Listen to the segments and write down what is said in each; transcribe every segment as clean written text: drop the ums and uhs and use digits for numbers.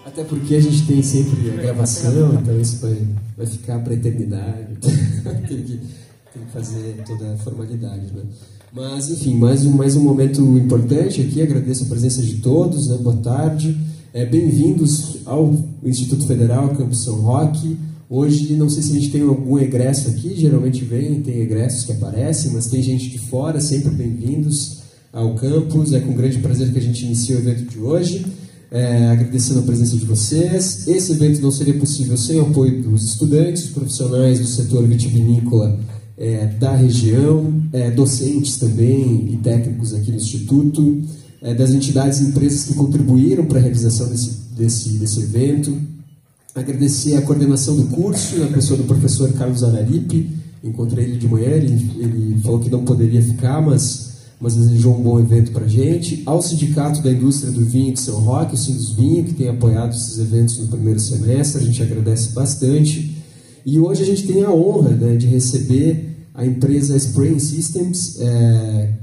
Até porque a gente tem sempre a gravação, então isso vai ficar para a eternidade. tem que fazer toda a formalidade, né? Mas, enfim, mais um momento importante aqui. Agradeço a presença de todos, né? Boa tarde. Bem-vindos ao Instituto Federal Campus São Roque. Hoje, não sei se a gente tem algum egresso aqui, geralmente tem egressos que aparecem, mas tem gente de fora, sempre bem-vindos ao campus. É com grande prazer que a gente inicia o evento de hoje. Agradecendo a presença de vocês. Esse evento não seria possível sem o apoio dos estudantes, dos profissionais do setor vitivinícola da região, docentes também e técnicos aqui no Instituto, das entidades e empresas que contribuíram para a realização desse evento. Agradecer a coordenação do curso, na pessoa do professor Carlos Araripe. Encontrei ele de manhã, ele falou que não poderia ficar, mas desejou um bom evento para a gente. Ao Sindicato da Indústria do Vinho de São Roque, o Sindusvinho, que tem apoiado esses eventos no primeiro semestre, a gente agradece bastante. E hoje a gente tem a honra, né, de receber a empresa Spraying Systems,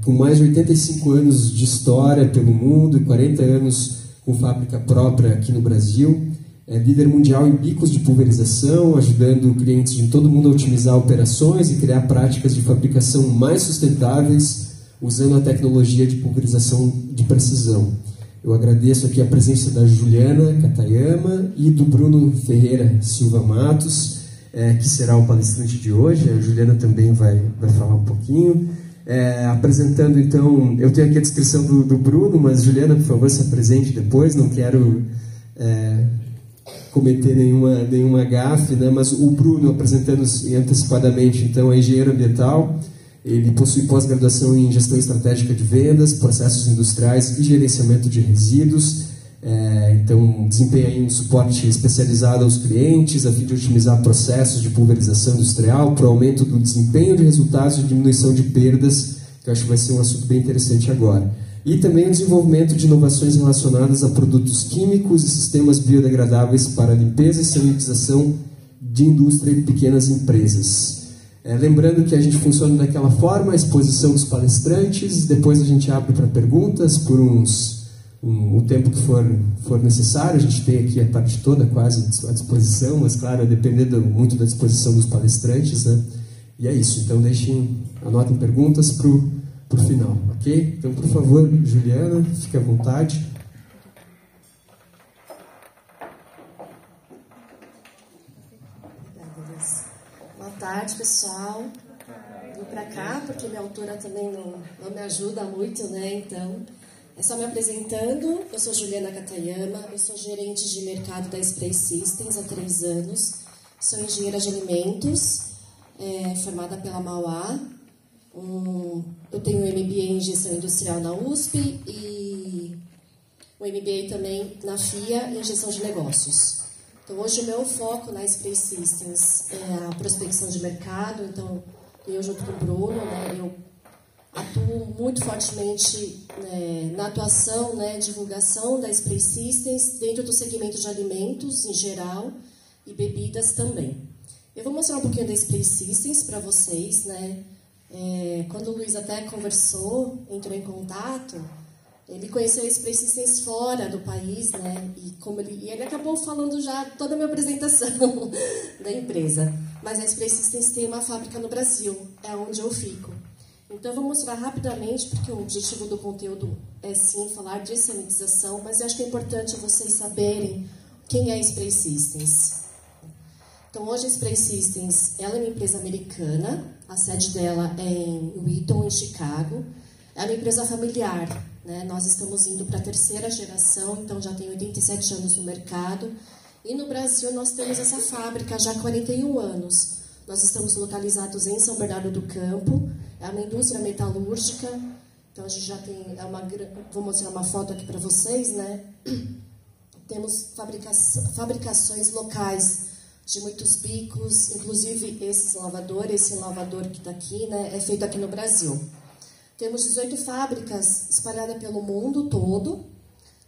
com mais de 85 anos de história pelo mundo e 40 anos com fábrica própria aqui no Brasil. Líder mundial em bicos de pulverização, ajudando clientes de todo mundo a otimizar operações e criar práticas de fabricação mais sustentáveis, usando a tecnologia de pulverização de precisão. Eu agradeço aqui a presença da Juliana Katayama e do Bruno Ferreira Silva Matos, que será o palestrante de hoje. A Juliana também vai falar um pouquinho. Apresentando, então, eu tenho aqui a descrição do Bruno, mas Juliana, por favor, se apresente depois. Não quero cometer nenhuma gafe, né? Mas o Bruno, apresentando-se antecipadamente, então, é engenheiro ambiental. Ele possui pós-graduação em gestão estratégica de vendas, processos industriais e gerenciamento de resíduos. Então, desempenha aí um suporte especializado aos clientes a fim de otimizar processos de pulverização industrial para o aumento do desempenho de resultados e diminuição de perdas, que eu acho que vai ser um assunto bem interessante agora. E também o desenvolvimento de inovações relacionadas a produtos químicos e sistemas biodegradáveis para limpeza e sanitização de indústria e pequenas empresas. Lembrando que a gente funciona daquela forma, a exposição dos palestrantes, depois a gente abre para perguntas por o tempo que for necessário. A gente tem aqui a tarde toda quase à disposição, mas claro, dependendo muito da disposição dos palestrantes, né? E é isso, então anotem perguntas para o final, ok? Então, por favor, Juliana, fique à vontade. Boa tarde, pessoal. Vou para cá porque minha altura também não me ajuda muito, né? Então, é só me apresentando. Eu sou Juliana Katayama, eu sou gerente de mercado da Spray Systems há 3 anos. Sou engenheira de alimentos, formada pela Mauá. Eu tenho um MBA em gestão industrial na USP e um MBA também na FIA em gestão de negócios. Então, hoje o meu foco na Spray Systems é a prospecção de mercado. Então, eu junto com o Bruno, né, eu atuo muito fortemente na atuação, divulgação da Spray Systems dentro do segmento de alimentos em geral e bebidas também. Eu vou mostrar um pouquinho da Spray Systems para vocês, né? Quando o Luiz até entrou em contato, ele conheceu a Spray Systems fora do país, né? E ele acabou falando já toda a minha apresentação da empresa. Mas a Spray Systems tem uma fábrica no Brasil, é onde eu fico. Então, eu vou mostrar rapidamente, porque o objetivo do conteúdo é, sim, falar de sanitização, mas eu acho que é importante vocês saberem quem é a Spray Systems. Então, hoje a Spray Systems ela é uma empresa americana, a sede dela é em Wheaton, em Chicago. É uma empresa familiar, né? Nós estamos indo para a 3ª geração, então já tem 87 anos no mercado. E no Brasil nós temos essa fábrica já há 41 anos. Nós estamos localizados em São Bernardo do Campo, é uma indústria metalúrgica. Então a gente já tem, vou mostrar uma foto aqui para vocês, né? Temos fabricações locais de muitos bicos, inclusive esse lavador que está aqui, né, é feito aqui no Brasil. Temos 18 fábricas espalhadas pelo mundo todo,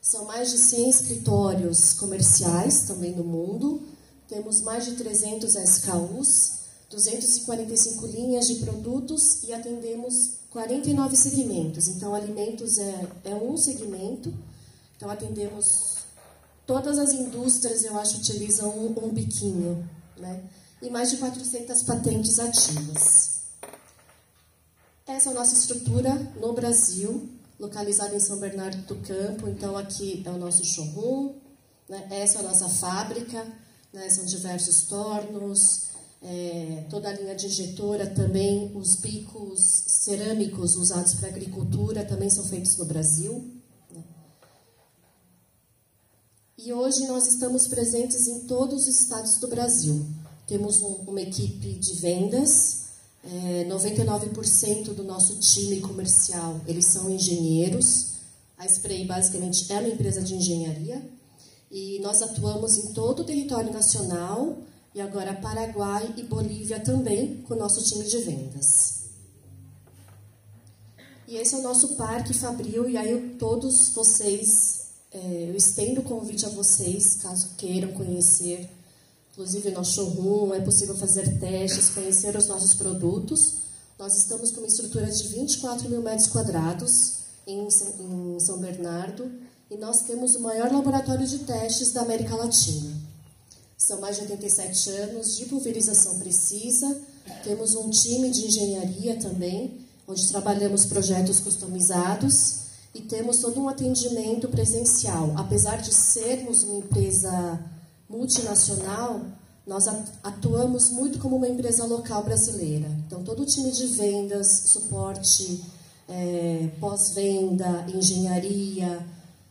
são mais de 100 escritórios comerciais também no mundo, temos mais de 300 SKUs, 245 linhas de produtos e atendemos 49 segmentos. Então, alimentos é um segmento Então, atendemos todas as indústrias, eu acho, utilizam um biquinho, né? E mais de 400 patentes ativas. Essa é a nossa estrutura no Brasil, localizada em São Bernardo do Campo. Então, aqui é o nosso showroom, né? Essa é a nossa fábrica, né? São diversos tornos, toda a linha de injetora também, os bicos cerâmicos usados para agricultura também são feitos no Brasil. Né? E hoje nós estamos presentes em todos os estados do Brasil. Temos uma equipe de vendas, 99% do nosso time comercial, eles são engenheiros. A Spray, basicamente, é uma empresa de engenharia. E nós atuamos em todo o território nacional, e agora Paraguai e Bolívia também, com o nosso time de vendas. E esse é o nosso Parque Fabril, e aí todos vocês, eu estendo o convite a vocês, caso queiram conhecer. Inclusive, no nosso showroom, é possível fazer testes, conhecer os nossos produtos. Nós estamos com uma estrutura de 24 mil metros quadrados em São Bernardo, e nós temos o maior laboratório de testes da América Latina. São mais de 87 anos de pulverização precisa. Temos um time de engenharia também, onde trabalhamos projetos customizados, e temos todo um atendimento presencial. Apesar de sermos uma empresa multinacional, nós atuamos muito como uma empresa local brasileira. Então, todo o time de vendas, suporte, pós-venda, engenharia,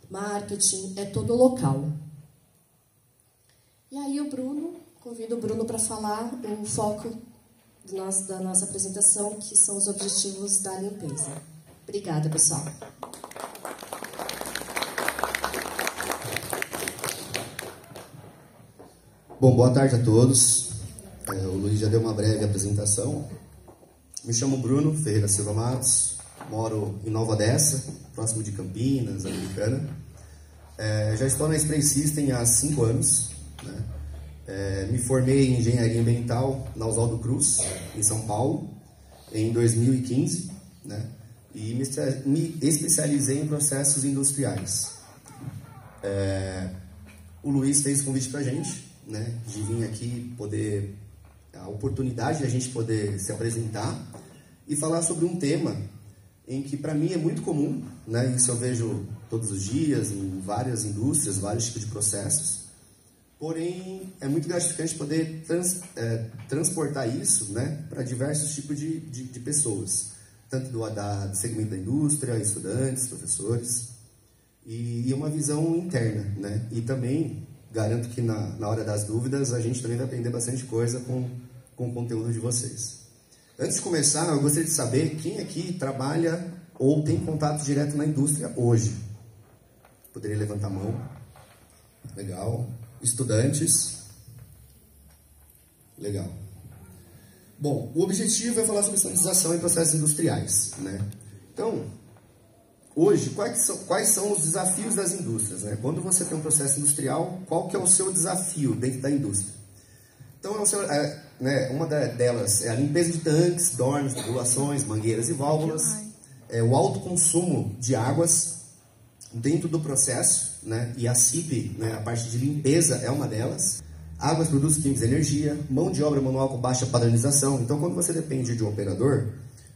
marketing, é todo local. E aí convido o Bruno para falar o foco da nossa apresentação, que são os objetivos da limpeza. Obrigada, pessoal. Bom, boa tarde a todos. O Luiz já deu uma breve apresentação. Me chamo Bruno Ferreira Silva Matos, moro em Nova Odessa, próximo de Campinas, Americana. Já estou na Spray System há 5 anos. Né? Me formei em Engenharia Ambiental na Oswaldo Cruz, em São Paulo, em 2015. Né? E me especializei em processos industriais. O Luiz fez o convite para a gente, né, de vir aqui poder, a oportunidade de a gente poder se apresentar e falar sobre um tema em que para mim é muito comum, né, isso eu vejo todos os dias em várias indústrias, vários tipos de processos, porém é muito gratificante poder transportar isso, né, para diversos tipos de pessoas, tanto do segmento da indústria, estudantes, professores, e uma visão interna, né, e também garanto que na hora das dúvidas a gente também vai aprender bastante coisa com o conteúdo de vocês. Antes de começar, eu gostaria de saber quem aqui trabalha ou tem contato direto na indústria hoje. Poderia levantar a mão. Legal. Estudantes. Legal. Bom, o objetivo é falar sobre estandarização em processos industriais, né? Então, hoje, quais são os desafios das indústrias? Né? Quando você tem um processo industrial, qual que é o seu desafio dentro da indústria? Então, uma delas é a limpeza de tanques, dornes, tubulações, mangueiras e válvulas, o alto consumo de águas dentro do processo, né? E a CIP, né, a parte de limpeza, é uma delas. Águas, produtos químicos e energia, mão de obra manual com baixa padronização. Então, quando você depende de um operador,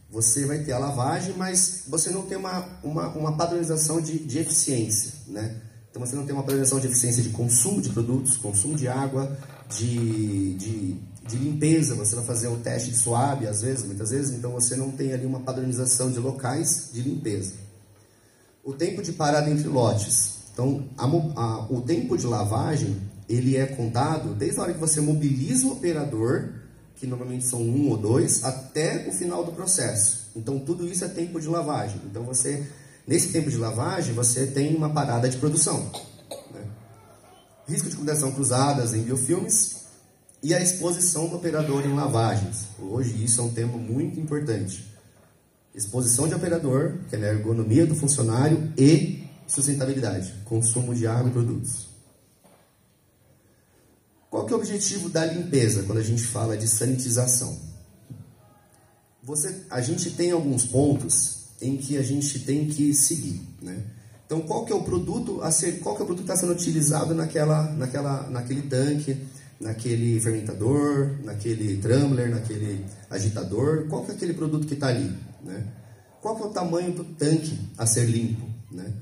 você vai ter a lavagem, mas você não tem uma padronização de eficiência, né? Então você não tem uma padronização de eficiência de consumo de produtos, consumo de água, de limpeza. Você vai fazer um teste de SWAB, muitas vezes, então você não tem ali uma padronização de locais de limpeza. O tempo de parada entre lotes. Então, o tempo de lavagem, ele é contado desde a hora que você mobiliza o operador, que normalmente são 1 ou 2, até o final do processo. Então, tudo isso é tempo de lavagem. Então, nesse tempo de lavagem, você tem uma parada de produção. Né? Risco de contaminação cruzadas em biofilmes e a exposição do operador em lavagens. Hoje, isso é um tema muito importante. Exposição de operador, que é a ergonomia do funcionário, e sustentabilidade, consumo de água e produtos. Qual que é o objetivo da limpeza quando a gente fala de sanitização? A gente tem alguns pontos em que a gente tem que seguir, né? Então, qual que é o produto qual que é o produto que está sendo utilizado naquele tanque, naquele fermentador, naquele tumbler, naquele agitador? Qual que é aquele produto que está ali, né? Qual que é o tamanho do tanque a ser limpo, né?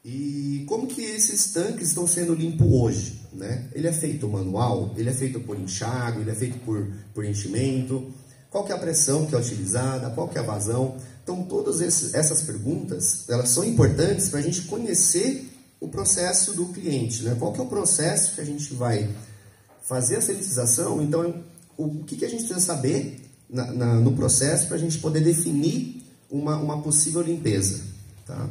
E como que esses tanques estão sendo limpos hoje, né? Ele é feito manual, ele é feito por enxágue, ele é feito por enchimento. Qual que é a pressão que é utilizada, qual que é a vazão? Então, todas essas perguntas, elas são importantes para a gente conhecer o processo do cliente, né? Qual que é o processo que a gente vai fazer a sanitização? Então, o que a gente precisa saber no processo para a gente poder definir uma possível limpeza, tá?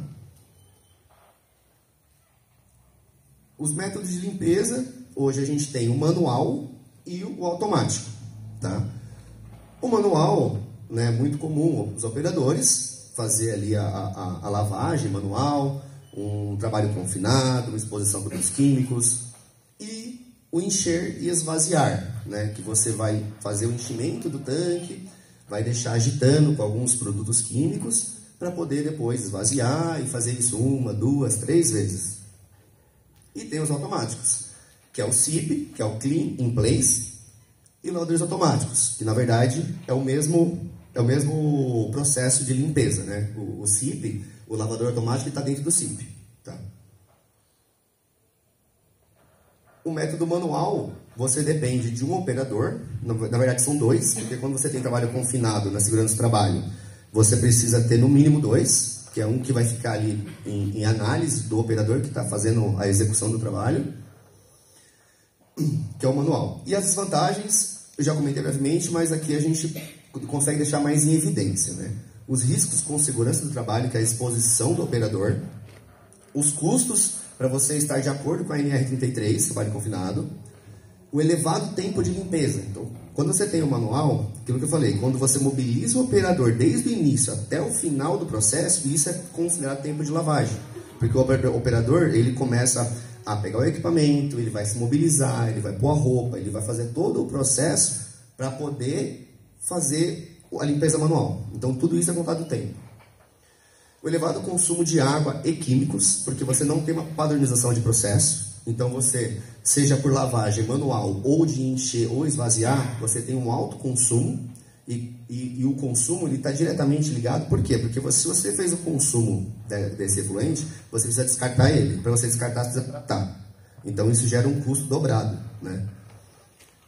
Os métodos de limpeza, hoje a gente tem o manual e o automático, tá? O manual, né, é muito comum os operadores fazer ali a lavagem manual, um trabalho confinado, uma exposição a produtos químicos, e o encher e esvaziar, né, que você vai fazer o enchimento do tanque, vai deixar agitando com alguns produtos químicos para poder depois esvaziar e fazer isso 1, 2, 3 vezes. E tem os automáticos, que é o SIP, que é o Clean in Place, e loaders automáticos, que na verdade é o mesmo processo de limpeza, né? O SIP, o lavador automático, está dentro do SIP, tá? O método manual, você depende de um operador, na verdade são 2, porque quando você tem trabalho confinado na segurança do trabalho, você precisa ter no mínimo 2, que é um que vai ficar ali em análise do operador que está fazendo a execução do trabalho, que é o manual. E as desvantagens, eu já comentei brevemente, mas aqui a gente consegue deixar mais em evidência, né? Os riscos com segurança do trabalho, que é a exposição do operador, os custos para você estar de acordo com a NR33, trabalho confinado, o elevado tempo de limpeza. Então, quando você tem o manual, aquilo que eu falei, quando você mobiliza o operador desde o início até o final do processo, isso é considerado tempo de lavagem. Porque o operador, ele começa a pegar o equipamento, ele vai se mobilizar, ele vai pôr a roupa, ele vai fazer todo o processo para poder fazer a limpeza manual. Então, tudo isso é contado no tempo. O elevado consumo de água e químicos, porque você não tem uma padronização de processo. Então, você, seja por lavagem manual ou de encher ou esvaziar, você tem um alto consumo e o consumo está diretamente ligado. Por quê? Porque se você fez o consumo desse efluente, você precisa descartar ele. Para você descartar, você precisa tratar. Então, isso gera um custo dobrado, né?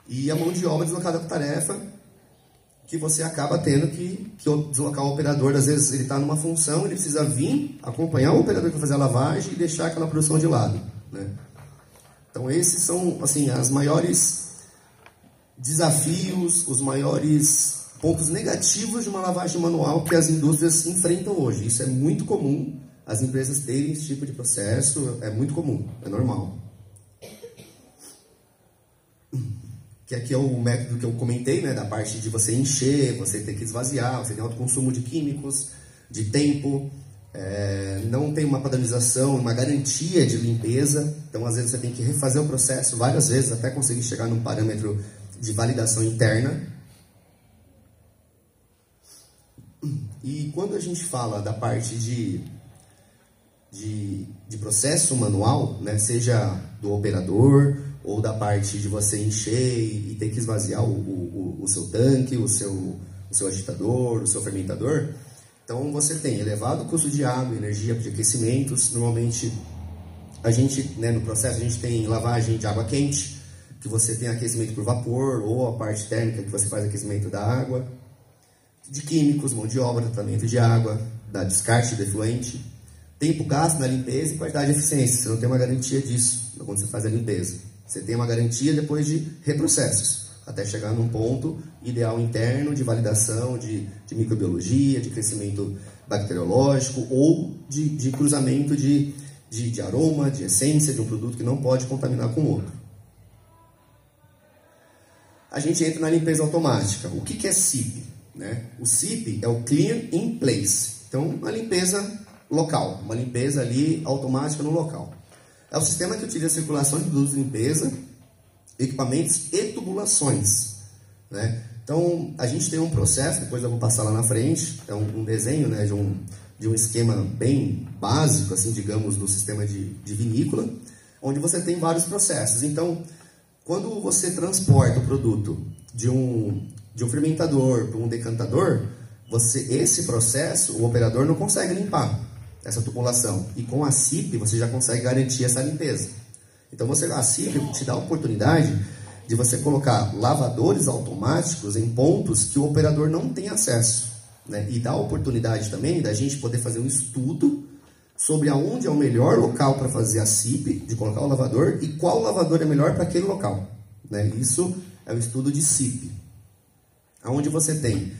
E a mão de obra deslocada por tarefa, que você acaba tendo que deslocar o operador. Às vezes, ele está numa função, ele precisa vir, acompanhar o operador que vai fazer a lavagem e deixar aquela produção de lado, né? Então, esses são, assim, as maiores desafios, os maiores pontos negativos de uma lavagem manual que as indústrias enfrentam hoje. Isso é muito comum, as empresas terem esse tipo de processo, é muito comum, é normal. Que aqui é o método que eu comentei, né, da parte de você encher, você ter que esvaziar, você tem alto consumo de químicos, de tempo, não tem uma padronização, uma garantia de limpeza. Então, às vezes, você tem que refazer o processo várias vezes até conseguir chegar num parâmetro de validação interna. E quando a gente fala da parte de processo manual, né, seja do operador ou da parte de você encher e ter que esvaziar o seu tanque, o seu agitador, o seu fermentador, então você tem elevado custo de água, energia, de aquecimentos. Normalmente, a gente, né, no processo, a gente tem lavagem de água quente, que você tem aquecimento por vapor, ou a parte térmica, que você faz aquecimento da água, de químicos, mão de obra, tratamento de água, da descarte do efluente, tempo gasto na limpeza e qualidade de eficiência. Você não tem uma garantia disso quando você faz a limpeza. Você tem uma garantia depois de reprocessos, até chegar num ponto ideal interno de validação de microbiologia, de crescimento bacteriológico ou de cruzamento de aroma, de essência de um produto que não pode contaminar com o outro. A gente entra na limpeza automática. O que é SIP? Né? O SIP é o Clean in Place. Então, uma limpeza local, uma limpeza ali automática no local. É o sistema que utiliza a circulação de produtos de limpeza, equipamentos e tubulações, né? Então, a gente tem um processo, depois eu vou passar lá na frente, é um desenho, né, de de um esquema bem básico, assim, digamos, do sistema de vinícola, onde você tem vários processos. Então, quando você transporta o produto de um fermentador para um decantador, esse processo, o operador não consegue limpar essa tubulação. E com a CIP, você já consegue garantir essa limpeza. Então, a CIP te dá a oportunidade de você colocar lavadores automáticos em pontos que o operador não tem acesso, né? E dá a oportunidade também da gente poder fazer um estudo sobre aonde é o melhor local para fazer a CIP, de colocar o lavador, e qual lavador é melhor para aquele local, né? Isso é o estudo de CIP, onde você tem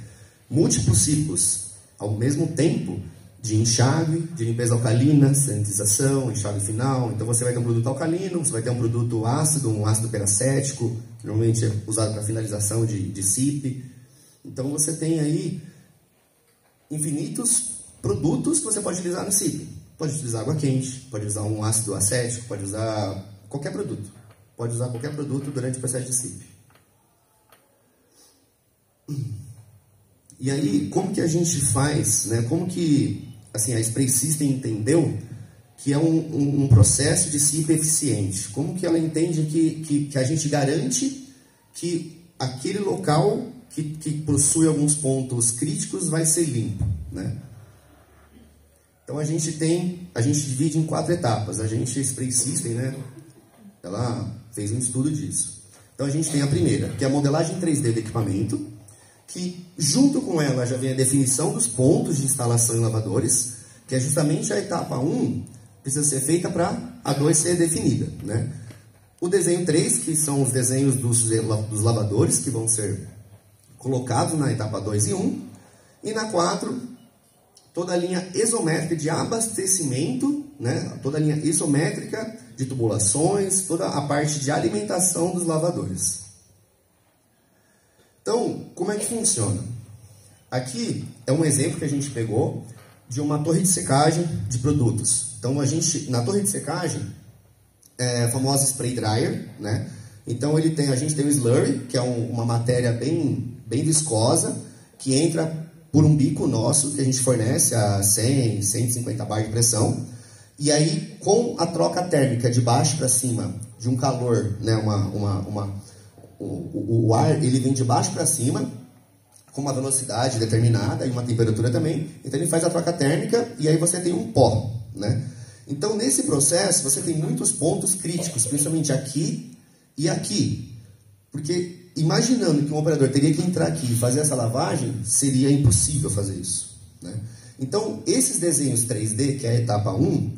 múltiplos ciclos ao mesmo tempo de enxágue, de limpeza alcalina, sanitização, enxágue final. Então você vai ter um produto alcalino, você vai ter um produto ácido, um ácido peracético, que normalmente é usado para finalização de CIP. Então você tem aí infinitos produtos que você pode utilizar no CIP. Pode utilizar água quente, pode usar um ácido acético, pode usar qualquer produto. Pode usar qualquer produto durante o processo de CIP. E aí, como que a gente faz, né? Como que assim, a Spray System entendeu que é um processo de CIP eficiente? Como que ela entende que a gente garante que aquele local que possui alguns pontos críticos vai ser limpo, né? Então a gente divide em 4 etapas. A Spray System, né? Ela fez um estudo disso. Então a gente tem a primeira, que é a modelagem 3D do equipamento, que junto com ela já vem a definição dos pontos de instalação em lavadores, que é justamente a etapa 1, precisa ser feita para a 2 ser definida, né? O desenho 3, que são os desenhos dos lavadores, que vão ser colocados na etapa 2 e 1, e na 4, toda a linha isométrica de abastecimento, né? Toda a linha isométrica de tubulações, toda a parte de alimentação dos lavadores. Então, como é que funciona? Aqui é um exemplo que a gente pegou de uma torre de secagem de produtos. Então, na torre de secagem, é a famosa spray dryer, né? Então, a gente tem o slurry, que é uma matéria bem viscosa, que entra por um bico nosso, que a gente fornece a 100, 150 bar de pressão. E aí, com a troca térmica de baixo para cima, de um calor, né? O ar ele vem de baixo para cima, com uma velocidade determinada e uma temperatura também. Então ele faz a troca térmica e aí você tem um pó, né? Então nesse processo você tem muitos pontos críticos, principalmente aqui e aqui. Porque imaginando que um operador teria que entrar aqui e fazer essa lavagem, seria impossível fazer isso, né? Então esses desenhos 3D, que é a etapa 1,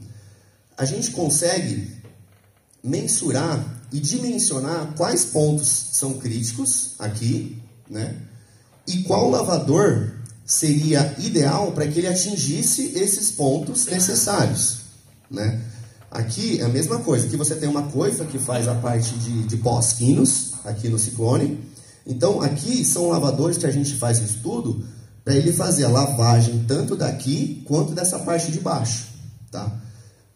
a gente consegue mensurar e dimensionar quais pontos são críticos aqui, né? E qual lavador seria ideal para que ele atingisse esses pontos necessários, né? Aqui é a mesma coisa, aqui você tem uma coifa que faz a parte de pós-quinos, aqui no Ciclone. Então aqui são lavadores que a gente faz o estudo para ele fazer a lavagem tanto daqui quanto dessa parte de baixo, tá?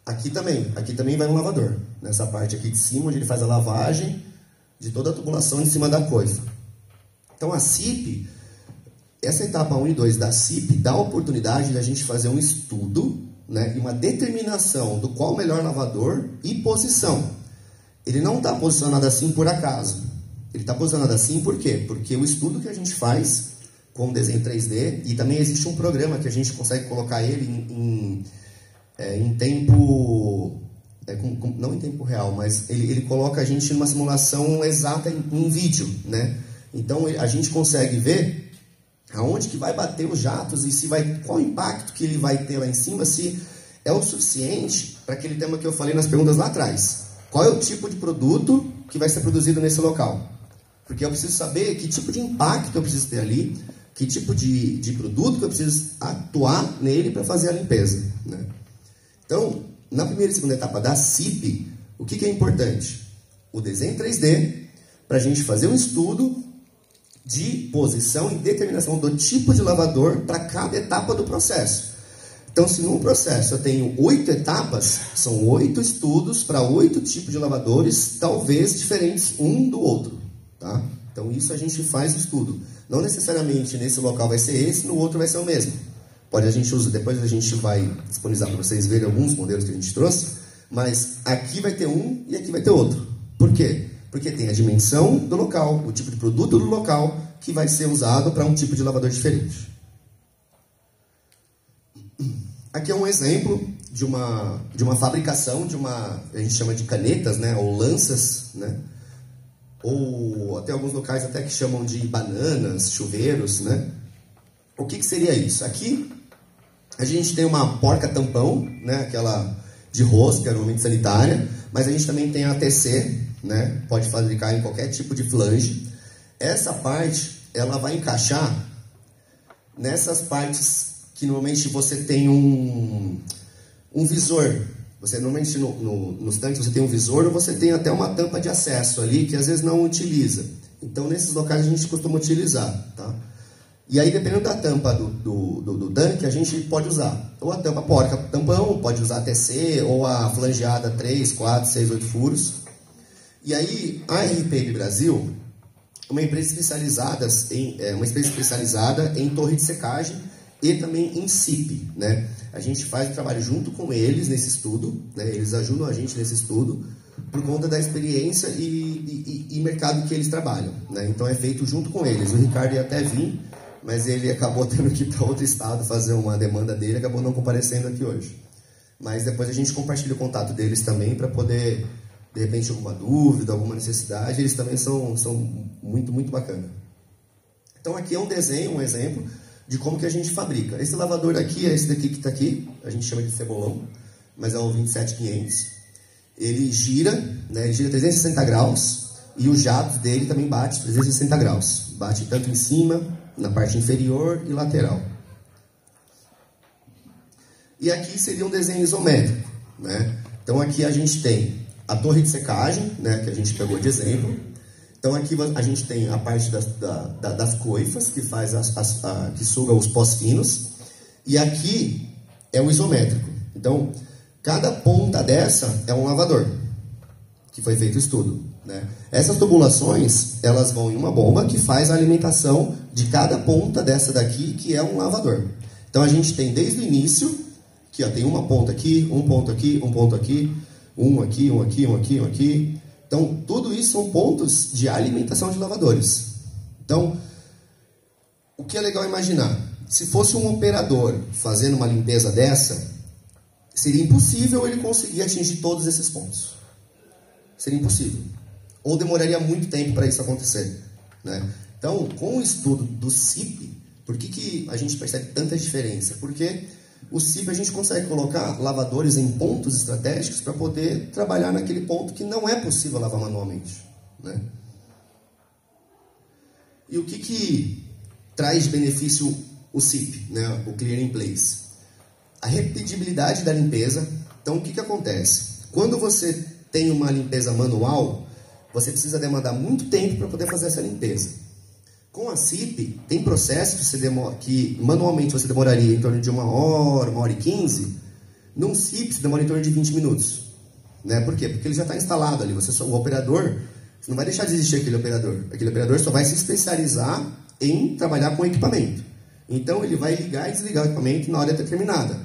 Aqui também vai um lavador, nessa parte aqui de cima, onde ele faz a lavagem de toda a tubulação em cima da coifa. Então a CIP, essa etapa 1 e 2 da CIP, dá a oportunidade de a gente fazer um estudo, né, e uma determinação do qual o melhor lavador e posição. Ele não está posicionado assim por acaso. Ele está posicionado assim por quê? Porque o estudo que a gente faz com o desenho 3D, e também existe um programa que a gente consegue colocar ele em tempo, não em tempo real, mas ele coloca a gente numa simulação exata em vídeo, né? Então a gente consegue ver aonde que vai bater os jatos e qual o impacto que ele vai ter lá em cima, se é o suficiente para aquele tema que eu falei nas perguntas lá atrás. Qual é o tipo de produto que vai ser produzido nesse local? Porque eu preciso saber que tipo de impacto eu preciso ter ali, que tipo de produto que eu preciso atuar nele para fazer a limpeza, né? Então, na primeira e segunda etapa da CIP, o que é importante? O desenho 3D, para a gente fazer um estudo de posição e determinação do tipo de lavador para cada etapa do processo. Então, se no processo eu tenho 8 etapas, são 8 estudos para 8 tipos de lavadores, talvez diferentes um do outro, tá? Então, isso a gente faz o estudo. Não necessariamente nesse local vai ser esse, no outro vai ser o mesmo. Depois a gente vai disponibilizar para vocês verem alguns modelos que a gente trouxe, mas aqui vai ter um e aqui vai ter outro. Por quê? Porque tem a dimensão do local, o tipo de produto do local que vai ser usado para um tipo de lavador diferente. Aqui é um exemplo de uma fabricação a gente chama de canetas, né, ou lanças, né, ou até alguns locais até que chamam de bananas, chuveiros, né. O que seria isso? Aqui a gente tem uma porca tampão, né, aquela de rosca, normalmente sanitária, mas a gente também tem a TC, né, pode fabricar em qualquer tipo de flange. Essa parte, ela vai encaixar nessas partes que normalmente você tem um visor. Você normalmente nos tanques você tem um visor ou você tem até uma tampa de acesso ali que às vezes não utiliza. Então nesses locais a gente costuma utilizar, tá? E aí dependendo da tampa do tanque a gente pode usar ou a tampa porca tampão, pode usar a TC ou a flangeada 3, 4, 6, 8 furos. E aí a RPM Brasil uma empresa especializada em torre de secagem e também em SIP, né? A gente faz o trabalho junto com eles nesse estudo, né? Eles ajudam a gente nesse estudo por conta da experiência e mercado que eles trabalham, né? Então é feito junto com eles. O Ricardo ia até vir, mas ele acabou tendo que ir para outro estado fazer uma demanda dele, acabou não comparecendo aqui hoje. Mas depois a gente compartilha o contato deles também para poder, de repente, alguma dúvida, alguma necessidade, eles também são muito, muito bacana. Então aqui é um desenho, um exemplo de como que a gente fabrica. Esse lavador aqui é esse daqui que está aqui, a gente chama de cebolão, mas é o 27500. Ele gira, né, ele gira 360 graus e o jato dele também bate 360 graus. Bate tanto em cima, na parte inferior e lateral. E aqui seria um desenho isométrico, né? Então aqui a gente tem a torre de secagem, né, que a gente pegou de exemplo. Então aqui a gente tem a parte das coifas, que faz que suga os pós finos, e aqui é o isométrico. Então, cada ponta dessa é um lavador, que foi feito o estudo, né? Essas tubulações, elas vão em uma bomba que faz a alimentação de cada ponta dessa daqui, que é um lavador. Então a gente tem desde o início, que ó, tem uma ponta aqui, um ponto aqui, um ponto aqui, um aqui, um aqui, um aqui, um aqui. Então, tudo isso são pontos de alimentação de lavadores. Então, o que é legal imaginar? Se fosse um operador fazendo uma limpeza dessa, seria impossível ele conseguir atingir todos esses pontos. Seria impossível. Ou demoraria muito tempo para isso acontecer, né? Então, com o estudo do SIP, por que a gente percebe tanta diferença? Porque o SIP a gente consegue colocar lavadores em pontos estratégicos para poder trabalhar naquele ponto que não é possível lavar manualmente, né? E o que traz de benefício o SIP, né? O Clear in Place? A repetibilidade da limpeza. Então, o que acontece? Quando você tem uma limpeza manual, você precisa demandar muito tempo para poder fazer essa limpeza. Com a SIP, tem processos que manualmente você demoraria em torno de 1 hora, 1 hora e 15. Num SIP, você demora em torno de 20 minutos. Né? Por quê? Porque ele já está instalado ali. O operador, você não vai deixar de existir aquele operador. Aquele operador só vai se especializar em trabalhar com equipamento. Então, ele vai ligar e desligar o equipamento na hora determinada.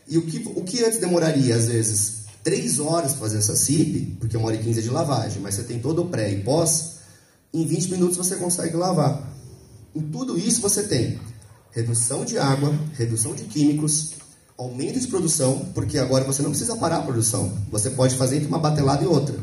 E o que antes demoraria, às vezes, 3 horas para fazer essa SIP, porque 1 hora e 15 é de lavagem, mas você tem todo o pré e pós, em 20 minutos você consegue lavar. Em tudo isso você tem redução de água, redução de químicos, aumento de produção, porque agora você não precisa parar a produção. Você pode fazer entre uma batelada e outra.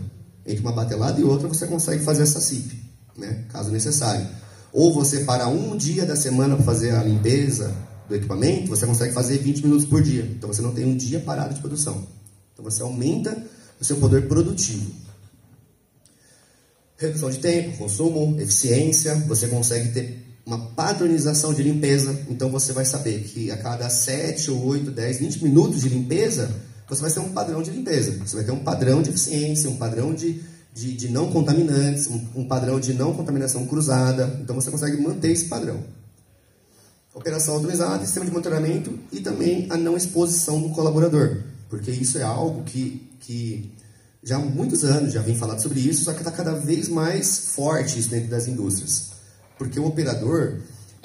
Entre uma batelada e outra você consegue fazer essa SIP, né, caso necessário. Ou você para um dia da semana para fazer a limpeza do equipamento, você consegue fazer 20 minutos por dia. Então você não tem um dia parado de produção. Então você aumenta o seu poder produtivo. Redução de tempo, consumo, eficiência, você consegue ter uma padronização de limpeza. Então você vai saber que a cada 7, 8, 10, 20 minutos de limpeza, você vai ter um padrão de limpeza. Você vai ter um padrão de eficiência, um padrão de não contaminantes, um padrão de não contaminação cruzada. Então você consegue manter esse padrão. Operação autorizada, sistema de monitoramento e também a não exposição do colaborador. Porque isso é algo que já há muitos anos já vem falado sobre isso, só que está cada vez mais forte isso dentro das indústrias. Porque o operador,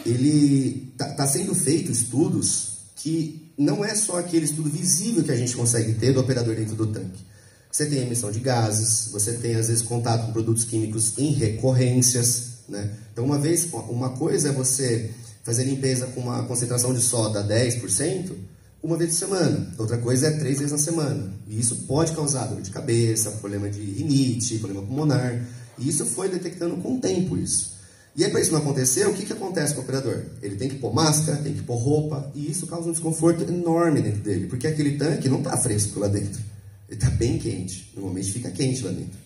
ele está sendo feito estudos que não é só aquele estudo visível que a gente consegue ter do operador dentro do tanque. Você tem emissão de gases, você tem, às vezes, contato com produtos químicos em recorrências, né? Então, uma coisa é você fazer limpeza com uma concentração de soda 10%, uma vez por semana. Outra coisa é 3 vezes na semana. E isso pode causar dor de cabeça, problema de rinite, problema pulmonar. E isso foi detectando com o tempo, isso. E aí, para isso não acontecer, o que acontece com o operador? Ele tem que pôr máscara, tem que pôr roupa, e isso causa um desconforto enorme dentro dele, porque aquele tanque não está fresco lá dentro. Ele está bem quente. Normalmente fica quente lá dentro.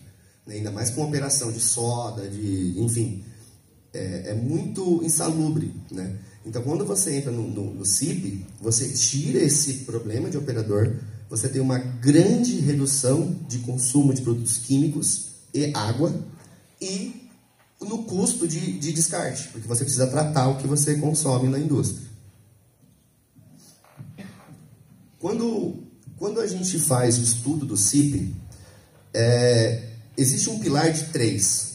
Ainda mais com operação de soda, enfim, é muito insalubre, né? Então, quando você entra no CIP, você tira esse problema de operador, você tem uma grande redução de consumo de produtos químicos e água e no custo de descarte, porque você precisa tratar o que você consome na indústria. Quando a gente faz o estudo do CIP, existe um pilar de 3.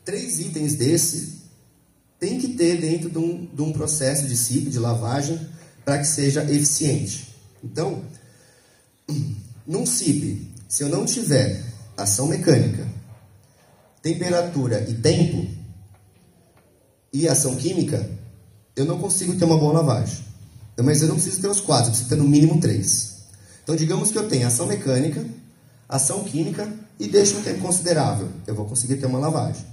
3 itens desse tem que ter dentro de um processo de CIP, de lavagem, para que seja eficiente. Então, num CIP, se eu não tiver ação mecânica, temperatura e tempo, e ação química, eu não consigo ter uma boa lavagem. Mas eu não preciso ter os 4, eu preciso ter no mínimo 3. Então, digamos que eu tenho ação mecânica, ação química e deixo um tempo considerável. Eu vou conseguir ter uma lavagem.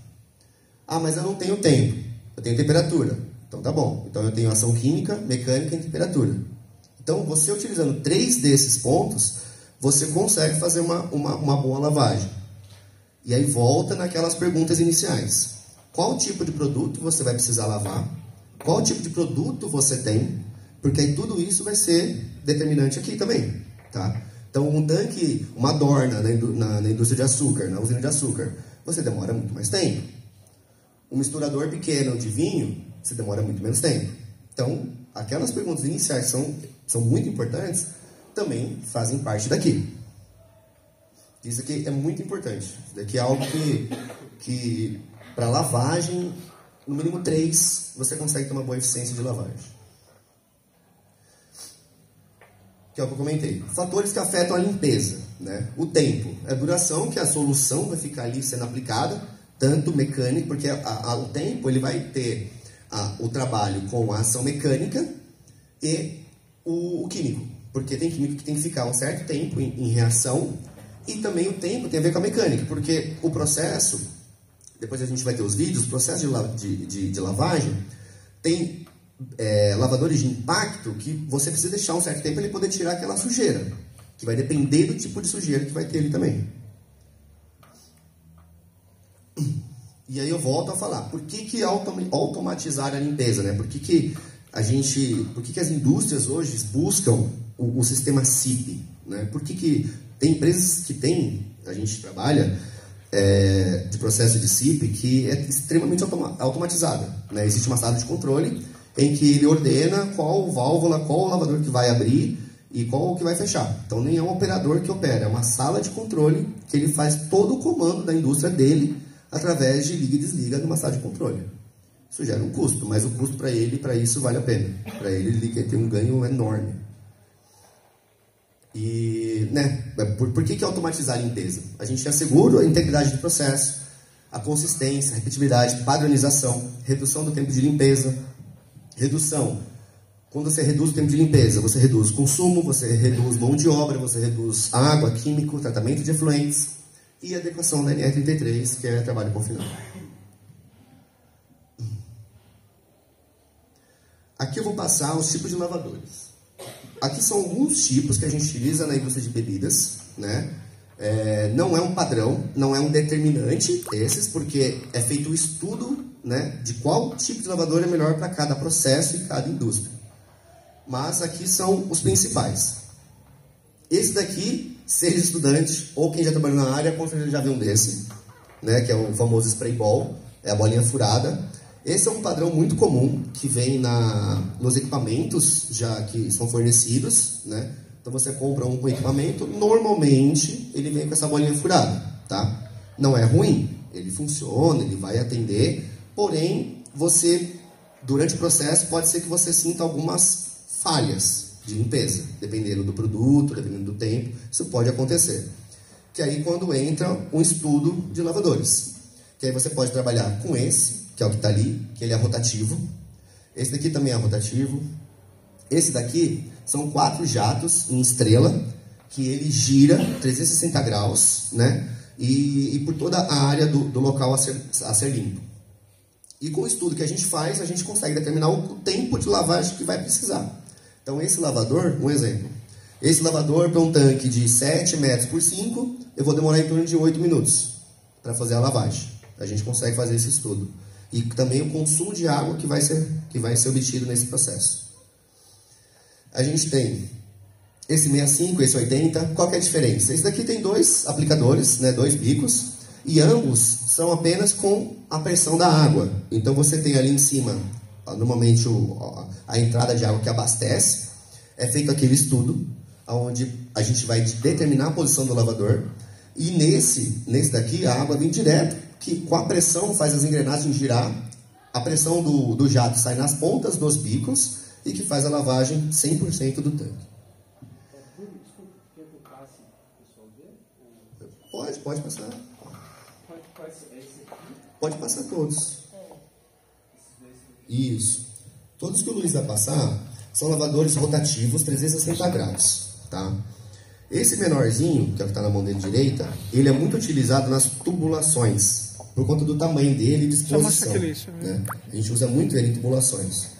Ah, mas eu não tenho tempo. Eu tenho temperatura. Então, tá bom. Então, eu tenho ação química, mecânica e temperatura. Então, você utilizando 3 desses pontos, você consegue fazer uma boa lavagem. E aí, volta naquelas perguntas iniciais. Qual tipo de produto você vai precisar lavar? Qual tipo de produto você tem? Porque aí tudo isso vai ser determinante aqui também. Tá? Então, um tanque, uma dorna na indústria de açúcar, na usina de açúcar, você demora muito mais tempo. Um misturador pequeno de vinho, você demora muito menos tempo. Então, aquelas perguntas iniciais são muito importantes, também fazem parte daqui. Isso aqui é muito importante. Isso daqui é algo que para lavagem, no mínimo 3, você consegue ter uma boa eficiência de lavagem. Que é o que eu comentei. Fatores que afetam a limpeza, né? O tempo, a duração que a solução vai ficar ali sendo aplicada, tanto mecânico, porque o tempo ele vai ter o trabalho com a ação mecânica e o químico, porque tem químico que tem que ficar um certo tempo em reação, e também o tempo tem a ver com a mecânica, porque o processo, depois a gente vai ter os vídeos, o processo de lavagem tem lavadores de impacto que você precisa deixar um certo tempo para ele poder tirar aquela sujeira, que vai depender do tipo de sujeira que vai ter ali também. E aí eu volto a falar, por que automatizar a limpeza, né? Por que as indústrias hoje buscam o sistema CIP, né? Por que tem empresas que a gente trabalha de processo de CIP que é extremamente automatizada, né? Existe uma sala de controle em que ele ordena qual válvula, qual lavador que vai abrir e qual que vai fechar. Então nem é um operador que opera, é uma sala de controle que ele faz todo o comando da indústria dele através de liga e desliga numa sala de controle. Isso gera um custo, mas o custo para ele, para isso, vale a pena. Para ele tem um ganho enorme. E, né, por que automatizar a limpeza? A gente assegura a integridade do processo, a consistência, a repetibilidade, padronização, redução do tempo de limpeza, redução. Quando você reduz o tempo de limpeza, você reduz consumo, você reduz mão de obra, você reduz água, químico, tratamento de efluentes e adequação da NR33, que é trabalho confinado. Aqui eu vou passar os tipos de lavadores. Aqui são alguns tipos que a gente utiliza na indústria de bebidas, né? Não é um padrão, não é um determinante esses, porque é feito um estudo, né, de qual tipo de lavador é melhor para cada processo e cada indústria. Mas aqui são os principais. Esse daqui, seja estudante ou quem já trabalhou na área, com certeza já viu um desse, né, que é o famoso spray ball, é a bolinha furada. Esse é um padrão muito comum que vem nos equipamentos já que são fornecidos, né? Então você compra um equipamento, normalmente ele vem com essa bolinha furada, tá? Não é ruim, ele funciona, ele vai atender, porém, durante o processo, pode ser que você sinta algumas falhas. de limpeza, dependendo do produto, dependendo do tempo, isso pode acontecer. Que aí quando entra um estudo de lavadores, que aí você pode trabalhar com esse, que é o que está ali, que ele é rotativo. Esse daqui também é rotativo. Esse daqui são 4 jatos em estrela, que ele gira 360 graus, né? E por toda a área do local a ser limpo. E com o estudo que a gente faz, a gente consegue determinar o tempo de lavagem que vai precisar. Então esse lavador, um exemplo, esse lavador para um tanque de 7 metros por 5, eu vou demorar em torno de 8 minutos para fazer a lavagem. A gente consegue fazer esse estudo. E também o consumo de água que vai ser obtido nesse processo. A gente tem esse 65, esse 80. Qual que é a diferença? Esse daqui tem 2 aplicadores, né, 2 bicos, e ambos são apenas com a pressão da água. Então você tem ali em cima, normalmente a entrada de água que abastece. É feito aquele estudo, onde a gente vai determinar a posição do lavador. E nesse daqui, a água vem direto, que com a pressão faz as engrenagens girar. A pressão do jato sai nas pontas dos bicos e que faz a lavagem 100% do tanque. Pode passar. Pode passar todos. Isso. Todos que o Luiz vai passar são lavadores rotativos 360 graus. Tá? Esse menorzinho, que é o que está na mão dele direita, ele é muito utilizado nas tubulações, por conta do tamanho dele e disposição. Né? A gente usa muito ele em tubulações.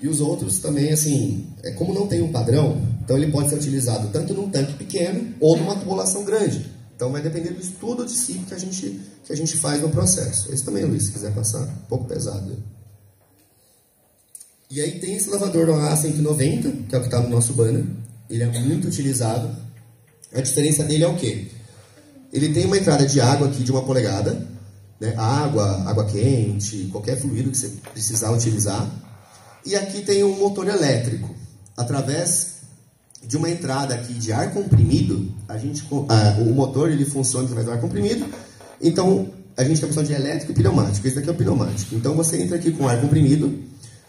E os outros também, assim, como não tem um padrão, então ele pode ser utilizado tanto num tanque pequeno ou numa tubulação grande. Então vai depender do estudo de si que a gente faz no processo. Esse também, Luiz, se quiser passar, um pouco pesado. E aí tem esse lavador A190, que é o que está no nosso banner. Ele é muito utilizado. A diferença dele é o quê? Ele tem uma entrada de água aqui de 1 polegada, né? Água quente, qualquer fluido que você precisar utilizar. E aqui tem um motor elétrico. Através de uma entrada aqui de ar comprimido, o motor ele funciona através do ar comprimido. Então, a gente tem a opção de elétrico e pneumático. Esse daqui é o pneumático. Então, você entra aqui com ar comprimido.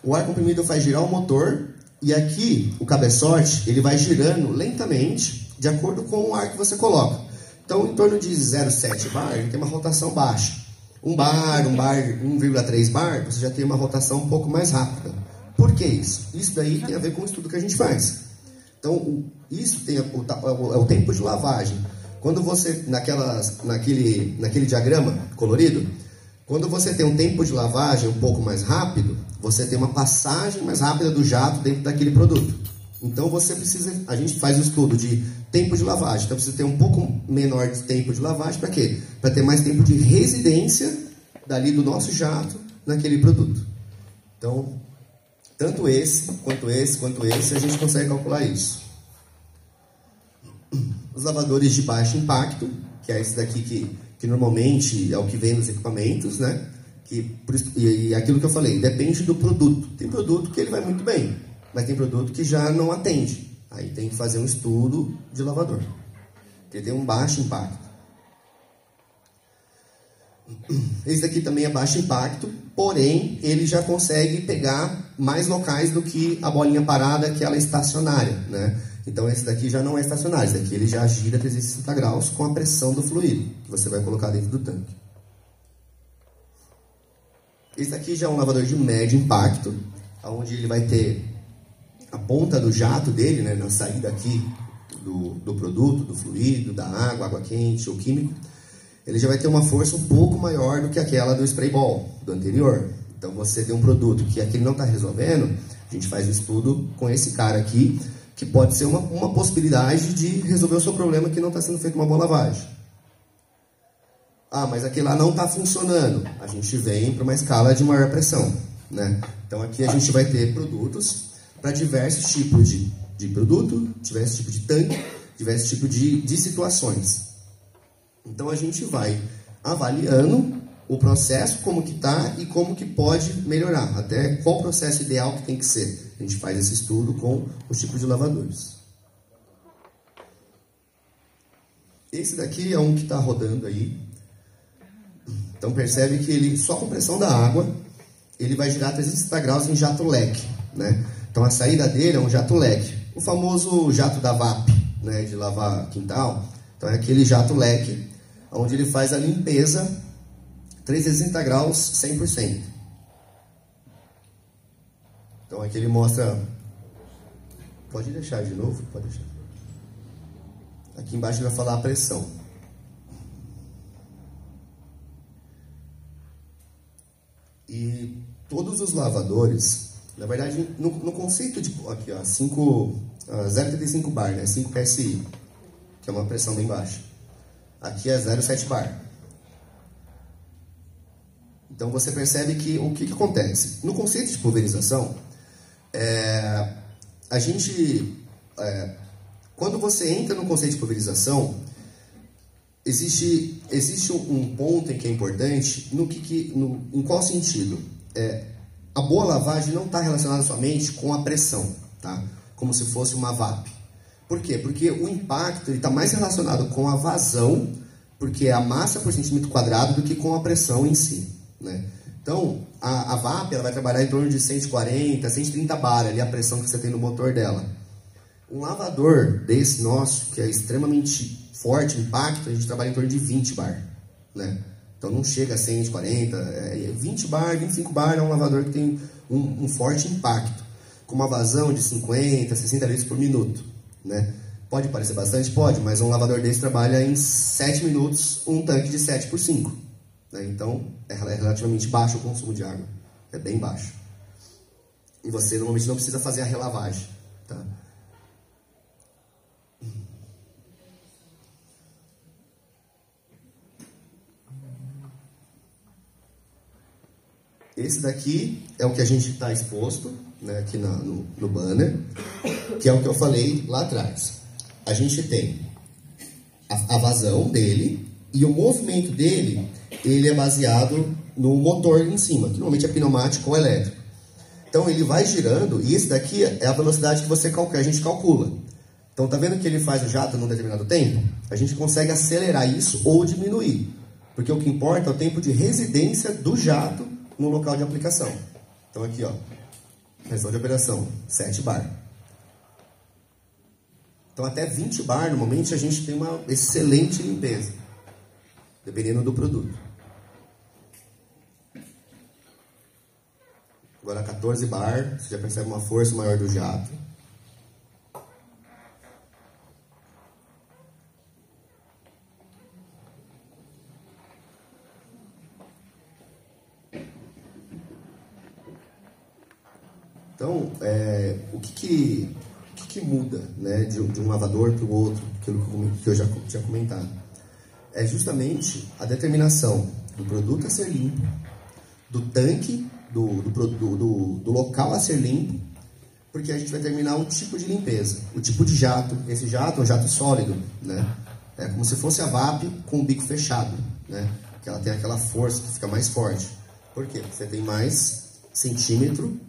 O ar comprimido faz girar o motor. E aqui, o cabeçote, ele vai girando lentamente, de acordo com o ar que você coloca. Então, em torno de 0,7 bar, ele tem uma rotação baixa. 1 bar, 1,3 bar, você já tem uma rotação um pouco mais rápida. Por que isso? Isso daí tem a ver com o estudo que a gente faz. Então, isso tem o tempo de lavagem. Quando você, naquele diagrama colorido, quando você tem um tempo de lavagem um pouco mais rápido, você tem uma passagem mais rápida do jato dentro daquele produto. Então, a gente faz o estudo de tempo de lavagem. Então, precisa ter um pouco menor de tempo de lavagem. Para quê? Para ter mais tempo de residência dali do nosso jato naquele produto. Então, tanto esse, quanto esse, a gente consegue calcular isso. Os lavadores de baixo impacto, que é esse daqui que normalmente é o que vem nos equipamentos, né? E aquilo que eu falei, depende do produto. Tem produto que ele vai muito bem, mas tem produto que já não atende. Aí tem que fazer um estudo de lavador, que tem um baixo impacto. Esse daqui também é baixo impacto, porém ele já consegue pegar mais locais do que a bolinha parada, que ela é estacionária, né? Então esse daqui já não é estacionário, esse daqui ele já gira 360 graus com a pressão do fluido que você vai colocar dentro do tanque. Esse daqui já é um lavador de médio impacto, onde ele vai ter a ponta do jato dele, né, na saída aqui do produto, do fluido, da água quente ou químico. Ele já vai ter uma força um pouco maior do que aquela do spray ball, do anterior. Então você tem um produto que aquele não está resolvendo, a gente faz um estudo com esse cara aqui, que pode ser uma possibilidade de resolver o seu problema que não está sendo feita uma boa lavagem. Ah, mas aquele lá não está funcionando. A gente vem para uma escala de maior pressão, né? Então aqui a gente vai ter produtos para diversos tipos de produto, diversos tipos de tanque, diversos tipos de situações. Então a gente vai avaliando o processo, como que está e como que pode melhorar, até qual processo ideal que tem que ser. A gente faz esse estudo com os tipos de lavadores. Esse daqui é um que está rodando aí. Então percebe que ele, só com pressão da água, ele vai girar 360 graus em jato leque, né? Então a saída dele é um jato leque, o famoso jato da VAP, né, de lavar quintal. Então é aquele jato leque, onde ele faz a limpeza 360 graus, 100%. Então aqui ele mostra... Pode deixar de novo? Pode deixar. Aqui embaixo ele vai falar a pressão. E todos os lavadores, na verdade, no conceito de... Aqui, ó, 0,35 bar, né? 5 PSI, que é uma pressão bem baixa. Aqui é 0,7 bar. Então você percebe que o que acontece? No conceito de pulverização, a gente... quando você entra no conceito de pulverização, existe um ponto em que é importante, em qual sentido? A boa lavagem não está relacionada somente com a pressão, tá? Como se fosse uma VAP. Por quê? Porque o impacto está mais relacionado com a vazão, porque é a massa por centímetro quadrado, do que com a pressão em si, né? Então, a VAP ela vai trabalhar em torno de 140, 130 bar, ali a pressão que você tem no motor dela. Um lavador desse nosso, que é extremamente forte, impacto, a gente trabalha em torno de 20 bar, né? Então não chega a 140, 20 bar, 25 bar é um lavador que tem um forte impacto, com uma vazão de 50, 60 litros por minuto, né? Pode parecer bastante? Pode, mas um lavador desse trabalha em 7 minutos um tanque de 7 por 5, né? Então é relativamente baixo o consumo de água, é bem baixo. E você normalmente não precisa fazer a relavagem, tá? Esse daqui é o que a gente está exposto, né, aqui no banner, que é o que eu falei lá atrás. A gente tem a vazão dele e o movimento dele, ele é baseado no motor em cima, que normalmente é pneumático ou elétrico. Então ele vai girando e esse daqui é a velocidade que a gente calcula. Então tá vendo que ele faz o jato num determinado tempo? A gente consegue acelerar isso ou diminuir, porque o que importa é o tempo de residência do jato no local de aplicação. Então aqui, ó, região de operação, 7 bar. Então até 20 bar, normalmente a gente tem uma excelente limpeza, dependendo do produto. Agora 14 bar, você já percebe uma força maior do jato. Então, o que muda, né, de um lavador para o outro, que eu já tinha comentado? É justamente a determinação do produto a ser limpo, do tanque, do local a ser limpo, porque a gente vai determinar o tipo de limpeza, o tipo de jato. Esse jato é um jato sólido, né? É como se fosse a VAP com o bico fechado, né? Que ela tem aquela força que fica mais forte. Por quê? Porque você tem mais centímetro,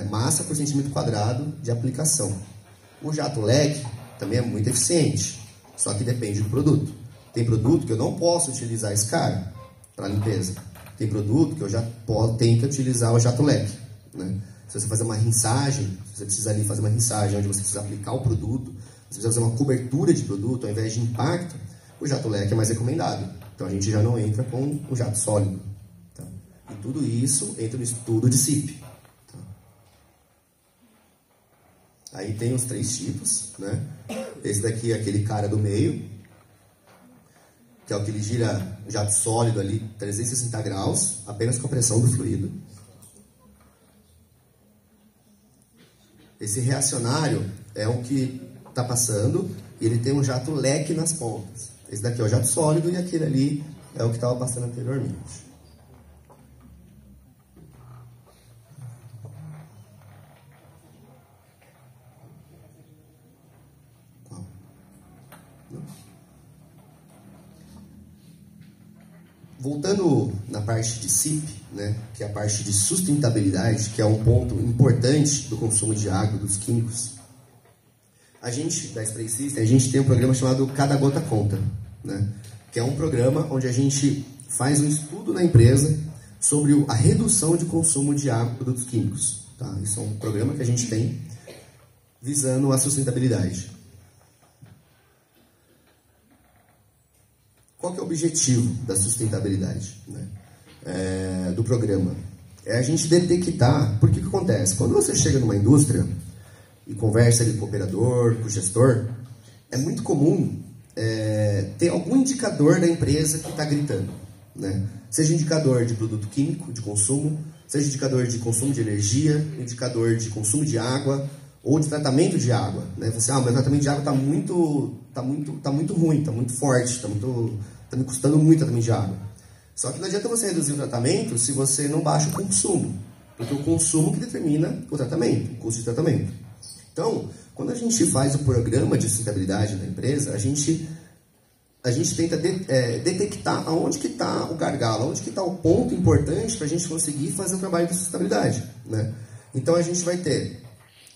massa por centímetro quadrado de aplicação. O jato leque também é muito eficiente, só que depende do produto. Tem produto que eu não posso utilizar esse cara para limpeza. Tem produto que eu já tenho que utilizar o jato leque, né? Se você fazer uma rinçagem, se você precisa ali fazer uma rinçagem onde você precisa aplicar o produto, se você precisa fazer uma cobertura de produto ao invés de impacto, o jato leque é mais recomendado. Então a gente já não entra com o jato sólido, tá? E tudo isso entra no estudo de CIP. Aí tem os 3 tipos, né? Esse daqui é aquele cara do meio, que é o que ele gira jato sólido ali, 360 graus, apenas com a pressão do fluido. Esse reacionário é o que está passando e ele tem um jato leque nas pontas. Esse daqui é o jato sólido e aquele ali é o que estava passando anteriormente. Voltando na parte de CIP, né, que é a parte de sustentabilidade, que é um ponto importante do consumo de água, dos químicos, a gente, da Spray System, a gente tem um programa chamado Cada Gota Conta, né, que é um programa onde a gente faz um estudo na empresa sobre a redução de consumo de água e produtos químicos. Tá? Isso é um programa que a gente tem visando a sustentabilidade. Qual que é o objetivo da sustentabilidade, né? Do programa? É a gente detectar, porque o que acontece? Quando você chega numa indústria e conversa ali com o operador, com o gestor, é muito comum ter algum indicador da empresa que está gritando, né? Seja indicador de produto químico, de consumo, seja indicador de consumo de energia, indicador de consumo de água ou de tratamento de água, né? Você, meu tratamento de água está muito ruim, está muito forte, está me custando muito o tratamento de água. Só que não adianta você reduzir o tratamento se você não baixa o consumo, porque o consumo que determina o tratamento, o custo de tratamento. Então, quando a gente faz o programa de sustentabilidade da empresa, a gente tenta detectar aonde que está o gargalo, aonde que está o ponto importante para a gente conseguir fazer o trabalho de sustentabilidade, né? Então, a gente vai ter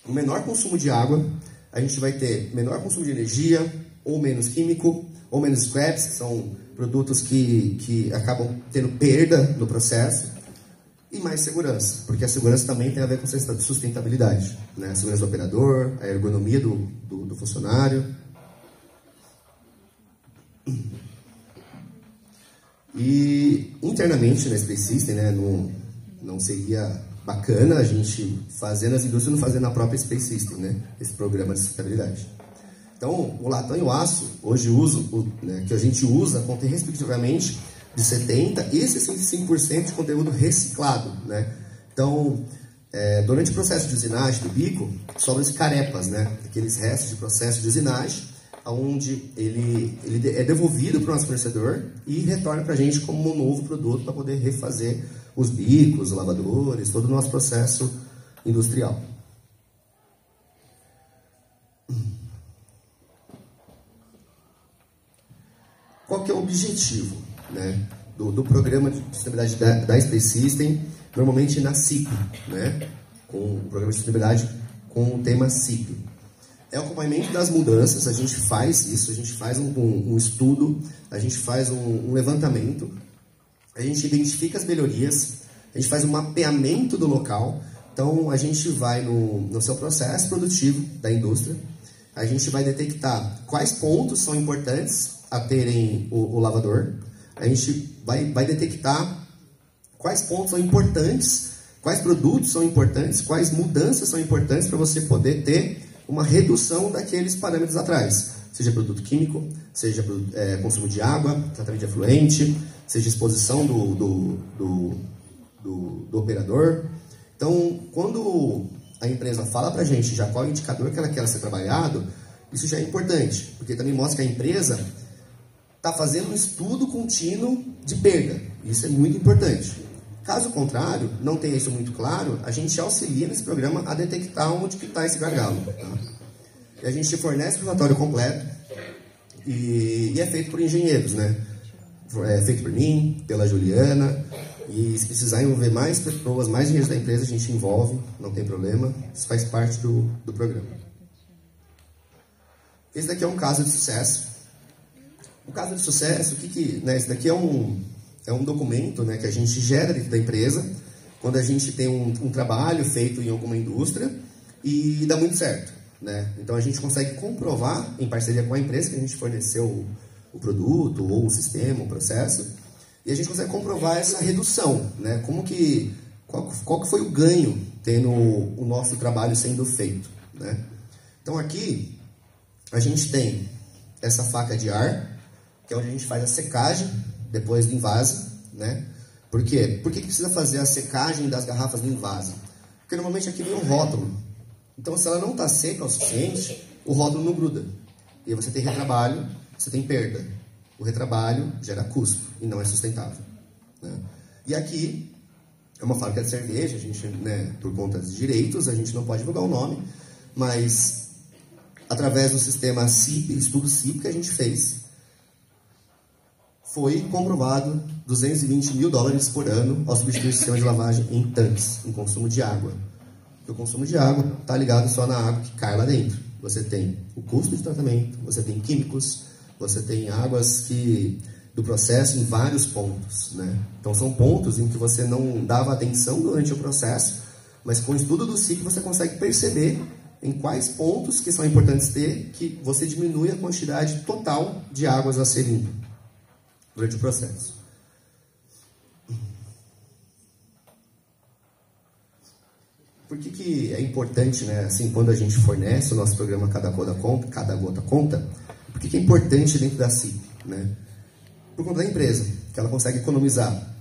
o menor consumo de água, a gente vai ter menor consumo de energia, ou menos químico, ou menos scraps, que são produtos que acabam tendo perda no processo, e mais segurança, porque a segurança também tem a ver com sustentabilidade, né? A segurança do operador, a ergonomia do funcionário. E internamente na Space System, né, não seria bacana a gente fazer nas indústrias, não fazer na própria Space System, né, esse programa de sustentabilidade. Então, o latão e o aço, hoje que a gente usa, contém respectivamente de 70% e 65% de conteúdo reciclado, né? Então, durante o processo de usinagem do bico, sobram-se carepas, né? Aqueles restos de processo de usinagem, onde ele é devolvido para o nosso fornecedor e retorna para a gente como um novo produto para poder refazer os bicos, os lavadores, todo o nosso processo industrial. Qual que é o objetivo, né, do programa de sustentabilidade da Space System, normalmente na CIP, né, com o programa de sustentabilidade com o tema CIP? É o acompanhamento das mudanças, a gente faz isso, a gente faz um estudo, a gente faz um levantamento, a gente identifica as melhorias, a gente faz um mapeamento do local. Então, a gente vai no seu processo produtivo da indústria, a gente vai detectar quais pontos são importantes a terem o lavador, a gente vai detectar quais pontos são importantes, quais produtos são importantes, quais mudanças são importantes para você poder ter uma redução daqueles parâmetros atrás, seja produto químico, seja consumo de água, tratamento de efluente, seja exposição do operador. Então, quando a empresa fala para a gente já qual é o indicador que ela quer ser trabalhado, isso já é importante, porque também mostra que a empresa está fazendo um estudo contínuo de perda. Isso é muito importante. Caso contrário, não tenha isso muito claro, a gente auxilia nesse programa a detectar onde que está esse gargalo. Tá? E a gente fornece o relatório completo e é feito por engenheiros, né? É feito por mim, pela Juliana, e se precisar envolver mais pessoas, mais engenheiros da empresa, a gente envolve, não tem problema, isso faz parte do programa. Esse daqui é um caso de sucesso. O caso de sucesso, esse daqui é um documento, né, que a gente gera dentro da empresa, quando a gente tem um trabalho feito em alguma indústria e dá muito certo, né? Então a gente consegue comprovar, em parceria com a empresa que a gente forneceu o produto, ou o sistema, o processo, e a gente consegue comprovar essa redução, né? Qual que foi o ganho tendo o nosso trabalho sendo feito, né? Então aqui a gente tem essa faca de ar, que é onde a gente faz a secagem depois do invase, né? Por quê? Por que precisa fazer a secagem das garrafas do invase? Porque normalmente aqui vem um rótulo. Então, se ela não está seca o suficiente, o rótulo não gruda. E aí você tem retrabalho, você tem perda. O retrabalho gera custo e não é sustentável, né? E aqui é uma fábrica de cerveja, a gente, né, por conta dos direitos, a gente não pode divulgar o nome, mas através do sistema CIP, estudo CIP que a gente fez, foi comprovado $220 mil por ano ao substituir o sistema de lavagem em tanques, em consumo de água. Porque o consumo de água está ligado só na água que cai lá dentro. Você tem o custo de tratamento, você tem químicos, você tem águas do processo em vários pontos, né? Então são pontos em que você não dava atenção durante o processo, Mas com o estudo do ciclo você consegue perceber em quais pontos que são importantes ter que você diminui a quantidade total de águas a ser limpa durante o processo. Por que é importante, né, assim, quando a gente fornece o nosso programa Cada Gota Conta, por que é importante dentro da CIP? Né? Por conta da empresa, que ela consegue economizar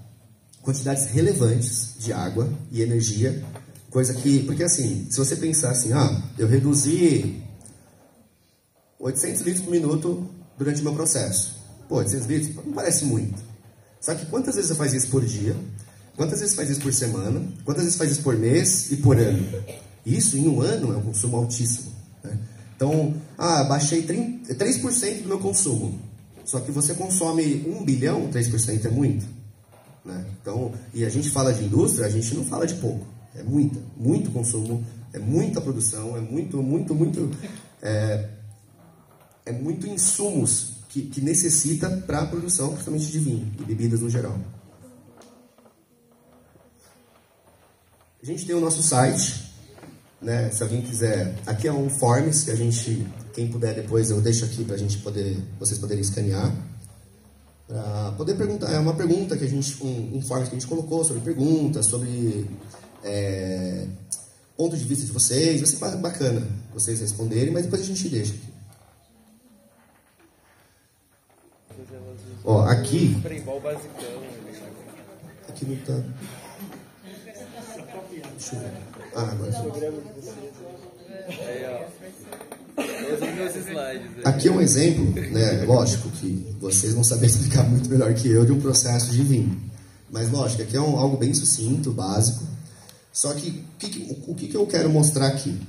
quantidades relevantes de água e energia, coisa que, porque assim, se você pensar assim, eu reduzi 800 litros por minuto durante o meu processo. Pô, 800 litros não parece muito. Só que quantas vezes você faz isso por dia? Quantas vezes faz isso por semana? Quantas vezes faz isso por mês e por ano? Isso, em um ano, é um consumo altíssimo. Né? Então, baixei 3% do meu consumo. Só que você consome 1 bilhão, 3% é muito. Né? Então, e a gente fala de indústria, a gente não fala de pouco. É muito consumo, é muita produção, é muito insumos que necessita para a produção, principalmente de vinho e bebidas no geral. A gente tem o nosso site, né? Se alguém quiser, aqui é um forms que a gente, quem puder depois eu deixo aqui para vocês poderem escanear, para poder perguntar. É uma pergunta que a gente, um forms que a gente colocou sobre perguntas, sobre ponto de vista de vocês. Vai ser bacana vocês responderem, mas depois a gente deixa aqui. Ó, aqui não tá. Deixa eu ver. Agora aqui é um exemplo, né? Lógico que vocês vão saber explicar muito melhor que eu de um processo de vinho. Mas lógico, aqui é algo bem sucinto, básico. Só que o que eu quero mostrar aqui?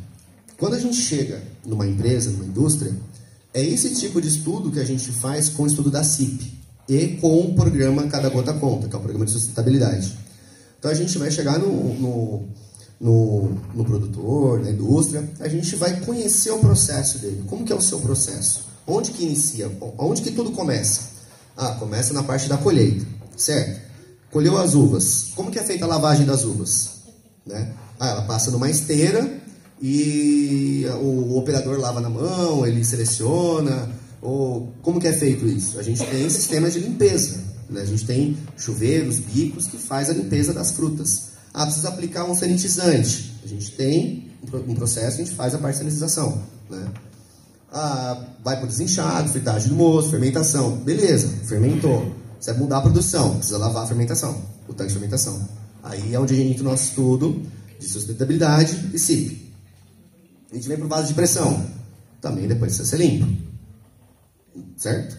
Quando a gente chega numa empresa, numa indústria, é esse tipo de estudo que a gente faz com o estudo da CIP e com o programa Cada Gota Conta, que é o programa de sustentabilidade. Então a gente vai chegar no produtor, na indústria, a gente vai conhecer o processo dele. Como que é o seu processo? Onde que inicia? Onde que tudo começa? Começa na parte da colheita, certo? Colheu as uvas. Como que é feita a lavagem das uvas? Né? Ela passa numa esteira e o operador lava na mão, ele seleciona. Como que é feito isso? A gente tem sistemas de limpeza. Né? A gente tem chuveiros, bicos que faz a limpeza das frutas. Precisa aplicar um sanitizante. A gente tem um processo que a gente faz a parte de sanitização. Né? Vai para o desinchado, fritagem do moço, fermentação. Beleza, fermentou. Precisa mudar a produção, precisa lavar a fermentação, o tanque de fermentação. Aí é onde a gente entra o nosso estudo de sustentabilidade e CIP. A gente vem para o vaso de pressão. Também depois precisa ser limpo. Certo?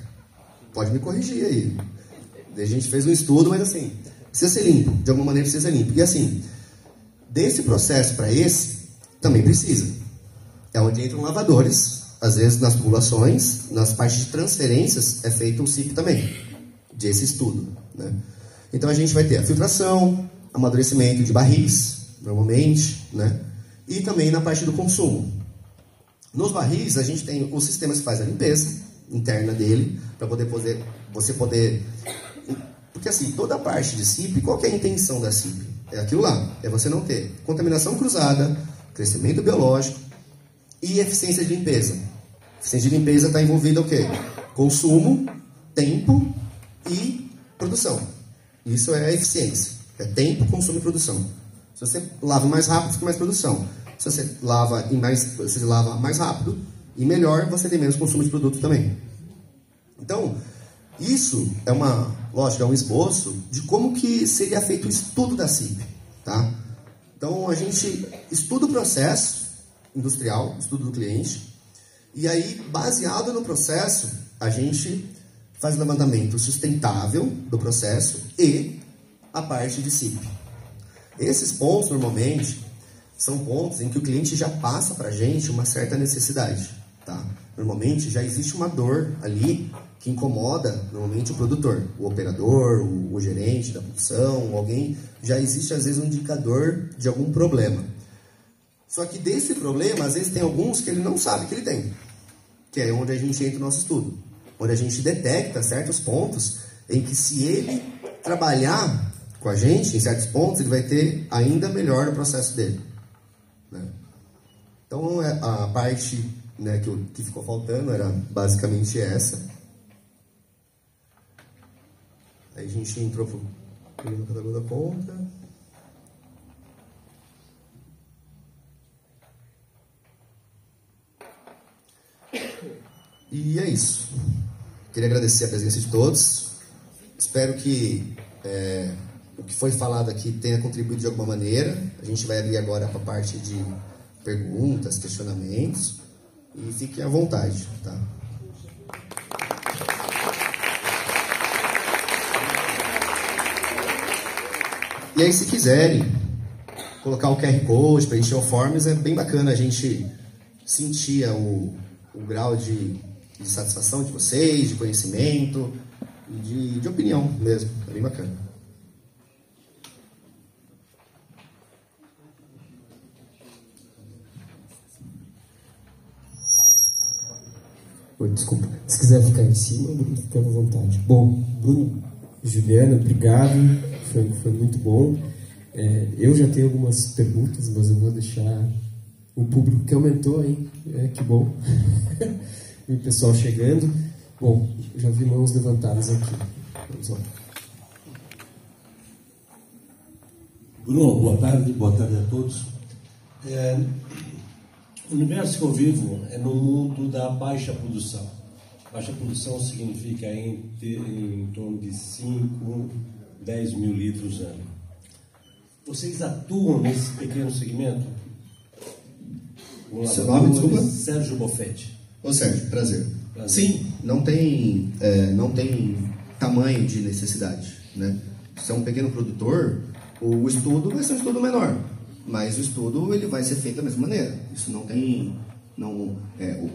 Pode me corrigir aí. A gente fez um estudo, mas assim, precisa ser limpo. De alguma maneira precisa ser limpo. E assim, desse processo para esse, também precisa. É onde entram lavadores. Às vezes nas tubulações, nas partes de transferências, é feito um CIP também, desse estudo. Né? Então a gente vai ter a filtração, amadurecimento de barris, normalmente, né? E também na parte do consumo. Nos barris, a gente tem o sistema que faz a limpeza interna dele, para você poder... Porque assim, toda a parte de CIP, qual que é a intenção da CIP? É aquilo lá, é você não ter contaminação cruzada, crescimento biológico e eficiência de limpeza. Eficiência de limpeza está envolvida o quê? Consumo, tempo e produção. Isso é a eficiência. É tempo, consumo e produção. Se você lava mais rápido, fica mais produção. Se você lava mais rápido e melhor, você tem menos consumo de produto também. Então, isso é lógico, é um esboço de como que seria feito o estudo da CIP. Tá? Então, a gente estuda o processo industrial, estudo do cliente, e aí, baseado no processo, a gente faz o levantamento sustentável do processo e a parte de CIP. Esses pontos, normalmente, são pontos em que o cliente já passa para a gente uma certa necessidade. Tá? Normalmente, já existe uma dor ali que incomoda, normalmente, o produtor, o operador, o gerente da produção, alguém. Já existe, às vezes, um indicador de algum problema. Só que desse problema, às vezes, tem alguns que ele não sabe que ele tem. Que é onde a gente entra no nosso estudo. Onde a gente detecta certos pontos em que, se ele trabalhar com a gente, em certos pontos, ele vai ter ainda melhor no processo dele. Né? Então, a parte, né, que ficou faltando era basicamente essa. Aí a gente entrou para o catálogo da conta. E é isso. Queria agradecer a presença de todos. Espero que o que foi falado aqui tenha contribuído de alguma maneira. A gente vai ali agora para a parte de perguntas, questionamentos. E fiquem à vontade, tá? E aí, se quiserem colocar o QR Code, preencher o Forms, é bem bacana a gente sentir o grau de satisfação de vocês, de conhecimento e de opinião mesmo. É bem bacana. Oi, desculpa. Se quiser ficar em cima, Bruno, fica à vontade. Bom, Bruno, Juliana, obrigado. Foi muito bom. Eu já tenho algumas perguntas, mas eu vou deixar o público que aumentou, hein? Que bom. E o pessoal chegando. Bom, já vi mãos levantadas aqui. Vamos lá. Bruno, boa tarde a todos. O universo que eu vivo é no mundo da baixa produção. Baixa produção significa em torno de 5, 10 mil litros ano. Vocês atuam nesse pequeno segmento? Seu nome, desculpa? Sérgio Boffetti. Ô Sérgio, prazer. Sim. Não tem tamanho de necessidade, né? Se é um pequeno produtor, o estudo vai ser um estudo menor, mas o estudo ele vai ser feito da mesma maneira. Isso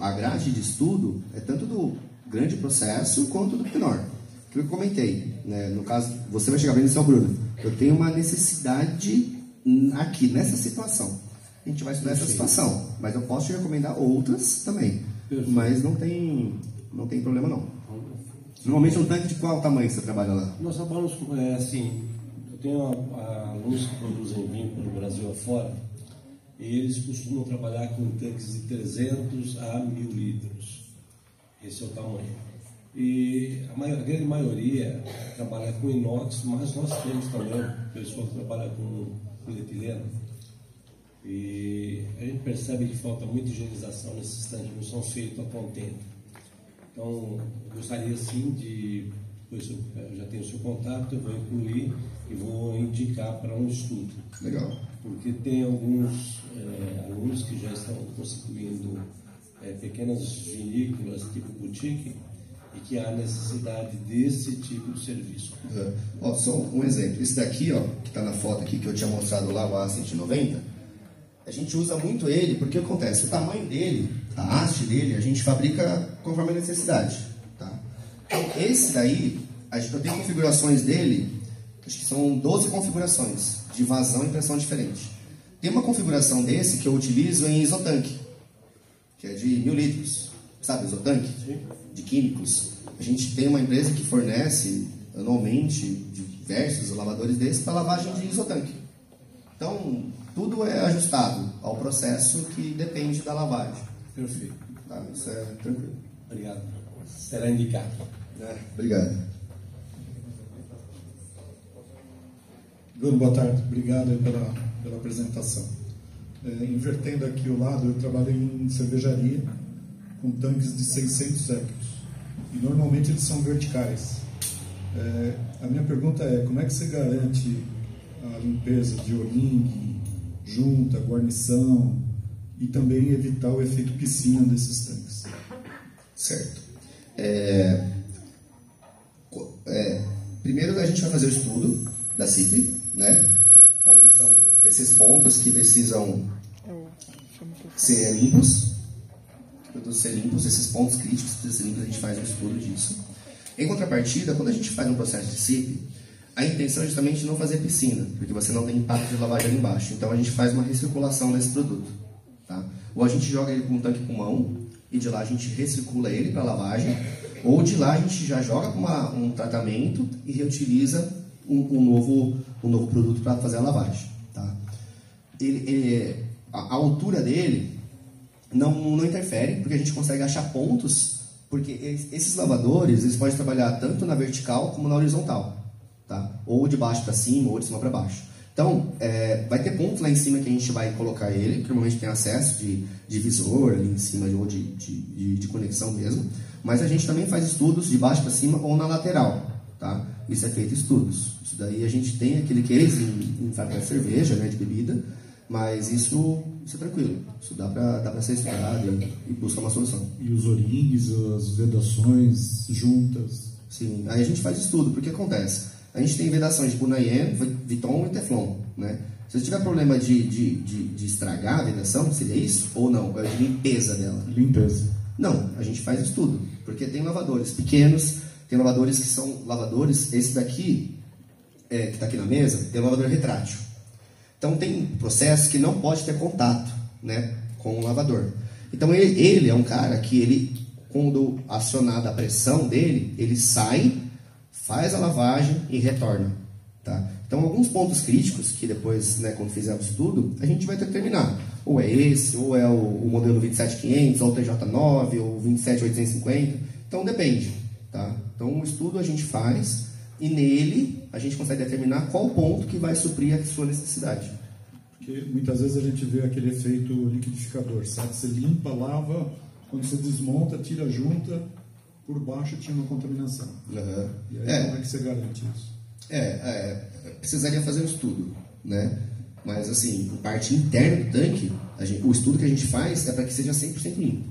a grade de estudo é tanto do grande processo quanto do menor. Que eu comentei, né? No caso, você vai chegar bem no seu Bruno. Eu tenho uma necessidade aqui nessa situação. A gente vai estudar essa situação, mas eu posso te recomendar outras também. Mas não tem problema não. Normalmente um tanque de qual tamanho você trabalha lá? Nós trabalhamos assim, eu tenho alunos que produzem vinho pelo Brasil afora, e eles costumam trabalhar com tanques de 300 a 1000 litros. Esse é o tamanho. E a grande maioria trabalha com inox, mas nós temos também pessoas que trabalham com polietileno. E a gente percebe que falta muita higienização nesses tanques, não são feitos a contento. Então, eu gostaria sim depois eu já tenho o seu contato, eu vou incluir e vou indicar para um estudo. Legal. Porque tem alguns alunos que já estão constituindo pequenas vinícolas tipo boutique e que há necessidade desse tipo de serviço. Só um exemplo. Esse daqui, que está na foto aqui que eu tinha mostrado lá, o A190, a gente usa muito ele porque acontece, o tamanho dele, a haste dele, a gente fabrica conforme a necessidade. Tá? Então, esse daí, eu tenho configurações dele, acho que são 12 configurações de vazão e pressão diferente. Tem uma configuração desse que eu utilizo em isotanque, que é de 1000 litros. Sabe, isotanque? Sim. De químicos. A gente tem uma empresa que fornece anualmente diversos lavadores desses para lavagem de isotanque. Então, tudo é ajustado ao processo que depende da lavagem. Perfeito. Tá, isso é tranquilo. Obrigado. Será indicado. Obrigado. Bruno, boa tarde. Obrigado pela apresentação. Invertendo aqui o lado, eu trabalho em cervejaria com tanques de 600 hectos. E normalmente eles são verticais. A minha pergunta é, como é que você garante a limpeza de o-ring, junta, guarnição e também evitar o efeito piscina desses tanques? Certo. Primeiro a gente vai fazer o estudo da CIP, né? Onde são esses pontos que precisam ser limpos. Esses pontos críticos que precisam ser limpos, a gente faz um estudo disso. Em contrapartida, quando a gente faz um processo de CIP, a intenção é justamente não fazer piscina, porque você não tem impacto de lavagem ali embaixo. Então a gente faz uma recirculação desse produto. Tá? Ou a gente joga ele com um tanque pulmão, e de lá a gente recircula ele para lavagem, ou de lá a gente já joga com um tratamento e reutiliza um novo produto para fazer a lavagem. Tá? A altura dele não interfere, porque a gente consegue achar pontos, porque esses lavadores eles podem trabalhar tanto na vertical como na horizontal, tá? Ou de baixo para cima, ou de cima para baixo. Então, vai ter pontos lá em cima que a gente vai colocar ele, que normalmente tem acesso de visor ali em cima, ou de conexão mesmo, mas a gente também faz estudos de baixo para cima ou na lateral, tá? Isso é feito estudos. Isso daí a gente tem aquele case em fábrica de cerveja, né, de bebida, mas isso é tranquilo. Isso dá para ser estudado e buscar uma solução. E os O-rings, as vedações juntas? Sim, aí a gente faz estudo, porque acontece? A gente tem vedações de Bunayen, Viton e Teflon, né? Se você tiver problema de estragar a vedação, seria isso? Ou não? É de limpeza dela? Limpeza. Não, a gente faz estudo, porque tem lavadores pequenos, tem lavadores que são lavadores, esse daqui, que está aqui na mesa, é um lavador retrátil. Então tem processos que não pode ter contato, né, com o lavador. Então ele é um cara que quando acionada a pressão dele, ele sai, faz a lavagem e retorna. Tá? Então alguns pontos críticos que depois, né, quando fizermos tudo, a gente vai ter que terminar. Ou é esse, ou é o modelo 27500, ou o TJ9, ou o 27850. Então depende. Tá? Então o estudo a gente faz e nele a gente consegue determinar qual ponto que vai suprir a sua necessidade. Porque muitas vezes a gente vê aquele efeito liquidificador, sabe? Você limpa, lava, quando você desmonta, tira, junta, por baixo tinha uma contaminação. Uhum. E aí como é que você garante isso? Precisaria fazer um estudo, né? Mas assim, a parte interna do tanque, o estudo que a gente faz é para que seja 100% limpo.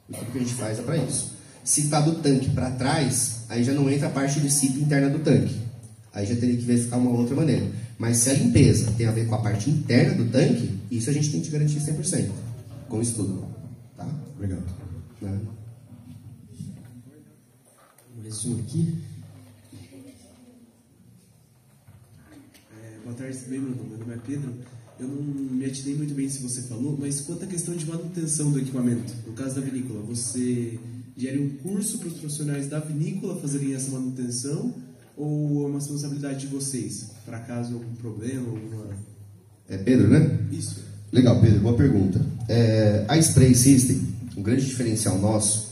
O estudo que a gente faz é para isso. Se está do tanque para trás, aí já não entra a parte de ciclo interna do tanque. Aí já teria que verificar uma outra maneira. Mas se a limpeza tem a ver com a parte interna do tanque, isso a gente tem que garantir 100% com o estudo. Tá? Obrigado. Mais um aqui. Boa tarde, tudo bem, meu nome é Pedro. Eu não me atinei muito bem se você falou, mas quanto à questão de manutenção do equipamento, no caso da vinícola, você gera um curso para os profissionais da vinícola fazerem essa manutenção ou é uma responsabilidade de vocês, para caso algum problema, alguma... É Pedro, né? Isso. Legal, Pedro, boa pergunta. A Spray System, um grande diferencial nosso,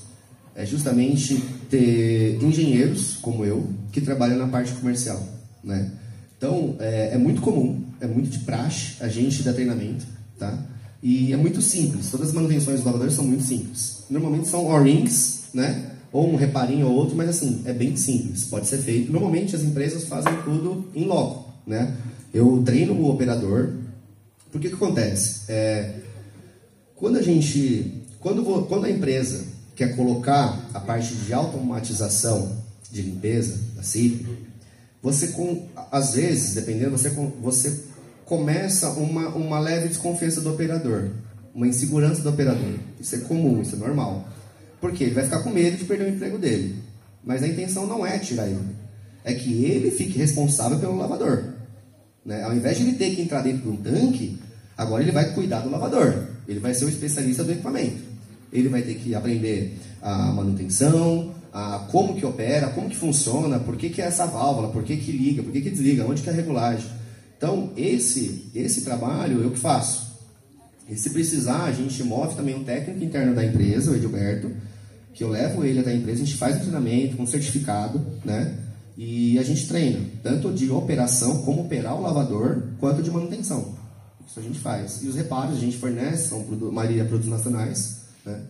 é justamente ter engenheiros, como eu, que trabalham na parte comercial, né? Então, é muito comum, é muito de praxe a gente dar treinamento, tá? E é muito simples, todas as manutenções dos lavadores são muito simples. Normalmente são O-rings, né? Ou um reparinho ou outro, mas assim, é bem simples, pode ser feito. Normalmente as empresas fazem tudo em loco, né? Eu treino o operador, porque o que acontece? Quando a empresa quer colocar a parte de automatização de limpeza da CIP, às vezes, dependendo, você começa uma leve desconfiança do operador, uma insegurança do operador. Isso é comum, isso é normal. Por quê? Ele vai ficar com medo de perder o emprego dele. Mas a intenção não é tirar ele. É que ele fique responsável pelo lavador. Né? Ao invés de ele ter que entrar dentro de um tanque, agora ele vai cuidar do lavador. Ele vai ser o especialista do equipamento. Ele vai ter que aprender a manutenção, como que opera, como que funciona, por que é essa válvula, por que liga, por que desliga, onde que é a regulagem. Então, esse trabalho eu que faço. E se precisar, a gente move também um técnico interno da empresa, o Edilberto, que eu levo ele até a empresa, a gente faz um treinamento com certificado, né? E a gente treina, tanto de operação, como operar o lavador, quanto de manutenção. Isso a gente faz. E os reparos a gente fornece, são maioria produtos nacionais, né?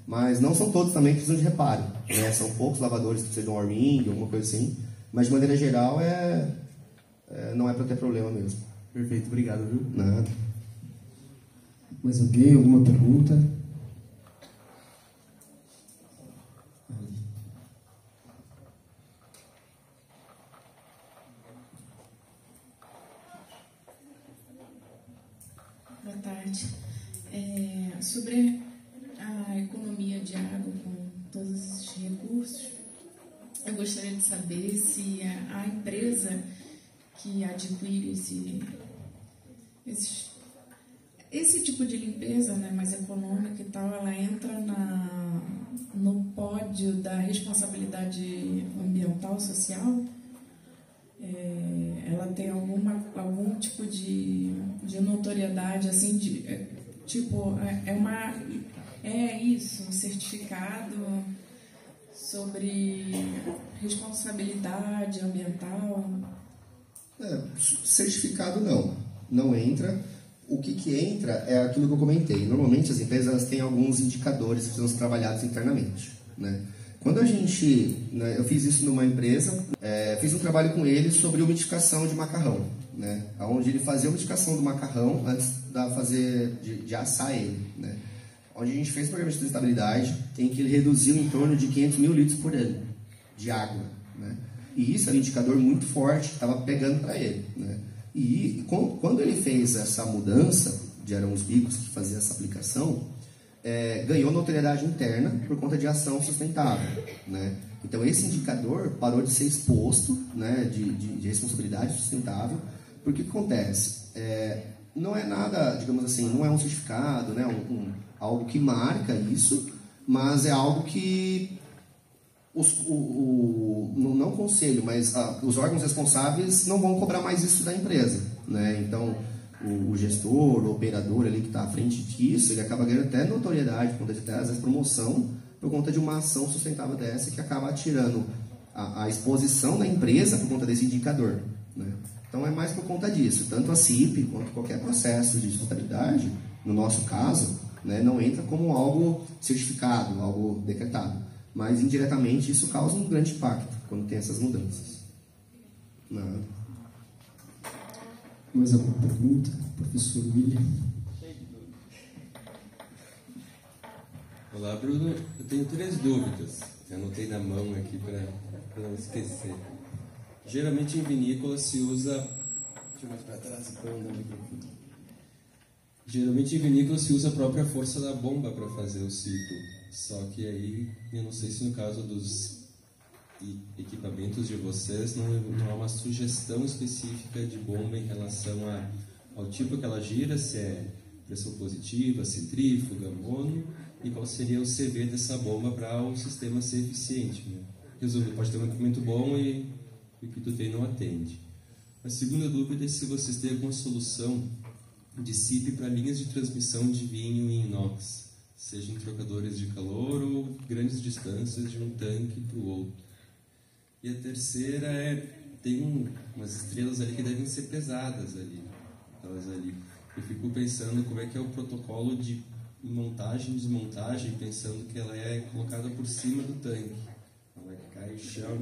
Mas não são todos também que precisam de reparo, né? São poucos lavadores que precisam de um O-ring, alguma coisa assim. Mas de maneira geral, não é para ter problema mesmo. Perfeito, obrigado, viu? Nada. Mais alguém? Alguma pergunta? Boa tarde. Sobre a economia de água com todos esses recursos, eu gostaria de saber se a empresa que adquire esse tipo de limpeza, né, mais econômica e tal, ela entra no pódio da responsabilidade ambiental, social? ela tem algum tipo de notoriedade, assim, um certificado sobre responsabilidade ambiental? Certificado não entra. O que entra é aquilo que eu comentei. Normalmente as empresas elas têm alguns indicadores que precisam ser trabalhados internamente, né? Quando eu fiz isso numa empresa, fiz um trabalho com ele sobre umidificação de macarrão, né? Onde ele fazia a umidificação do macarrão antes de assar ele, né? Onde a gente fez o programa de sustentabilidade em que ele reduziu em torno de 500 mil litros por ano de água, né? E isso era um indicador muito forte que estava pegando para ele, né? E quando ele fez essa mudança, eram os bicos que faziam essa aplicação, ganhou notoriedade interna por conta de ação sustentável, né? Então esse indicador parou de ser exposto, né, de responsabilidade sustentável, porque o que acontece? Não é nada, digamos assim, não é um certificado, né, algo que marca isso, mas é algo que não o conselho, mas os órgãos responsáveis não vão cobrar mais isso da empresa, né? Então o gestor, o operador ali que está à frente disso, ele acaba ganhando até notoriedade, por conta de até às vezes promoção, por conta de uma ação sustentável dessa que acaba tirando a exposição da empresa por conta desse indicador, né? Então é mais por conta disso. Tanto a CIP quanto qualquer processo de sustentabilidade, no nosso caso, né, não entra como algo certificado, algo decretado. Mas indiretamente isso causa um grande impacto quando tem essas mudanças. Nada. Mais alguma pergunta, professor William? Olá, Bruno. Eu tenho 3 dúvidas. Eu anotei na mão aqui para não esquecer. Geralmente em vinícola se usa... Deixa eu mais para trás para não dar microfone. Geralmente em vinícola se usa a própria força da bomba para fazer o ciclo. Só que aí, eu não sei se no caso dos equipamentos de vocês não há uma sugestão específica de bomba em relação ao tipo que ela gira, se é pressão positiva, centrífuga, mono, e qual seria o CV dessa bomba para o sistema ser eficiente, né? Resumo, pode ter um equipamento bom e o que tu tem não atende. A segunda dúvida é se vocês têm alguma solução de CIP para linhas de transmissão de vinho em inox, seja em trocadores de calor ou grandes distâncias de um tanque para o outro. E a terceira tem umas estrelas ali que devem ser pesadas ali, aquelas ali. Eu fico pensando como é que é o protocolo de montagem e desmontagem, pensando que ela é colocada por cima do tanque. Ela cai no chão,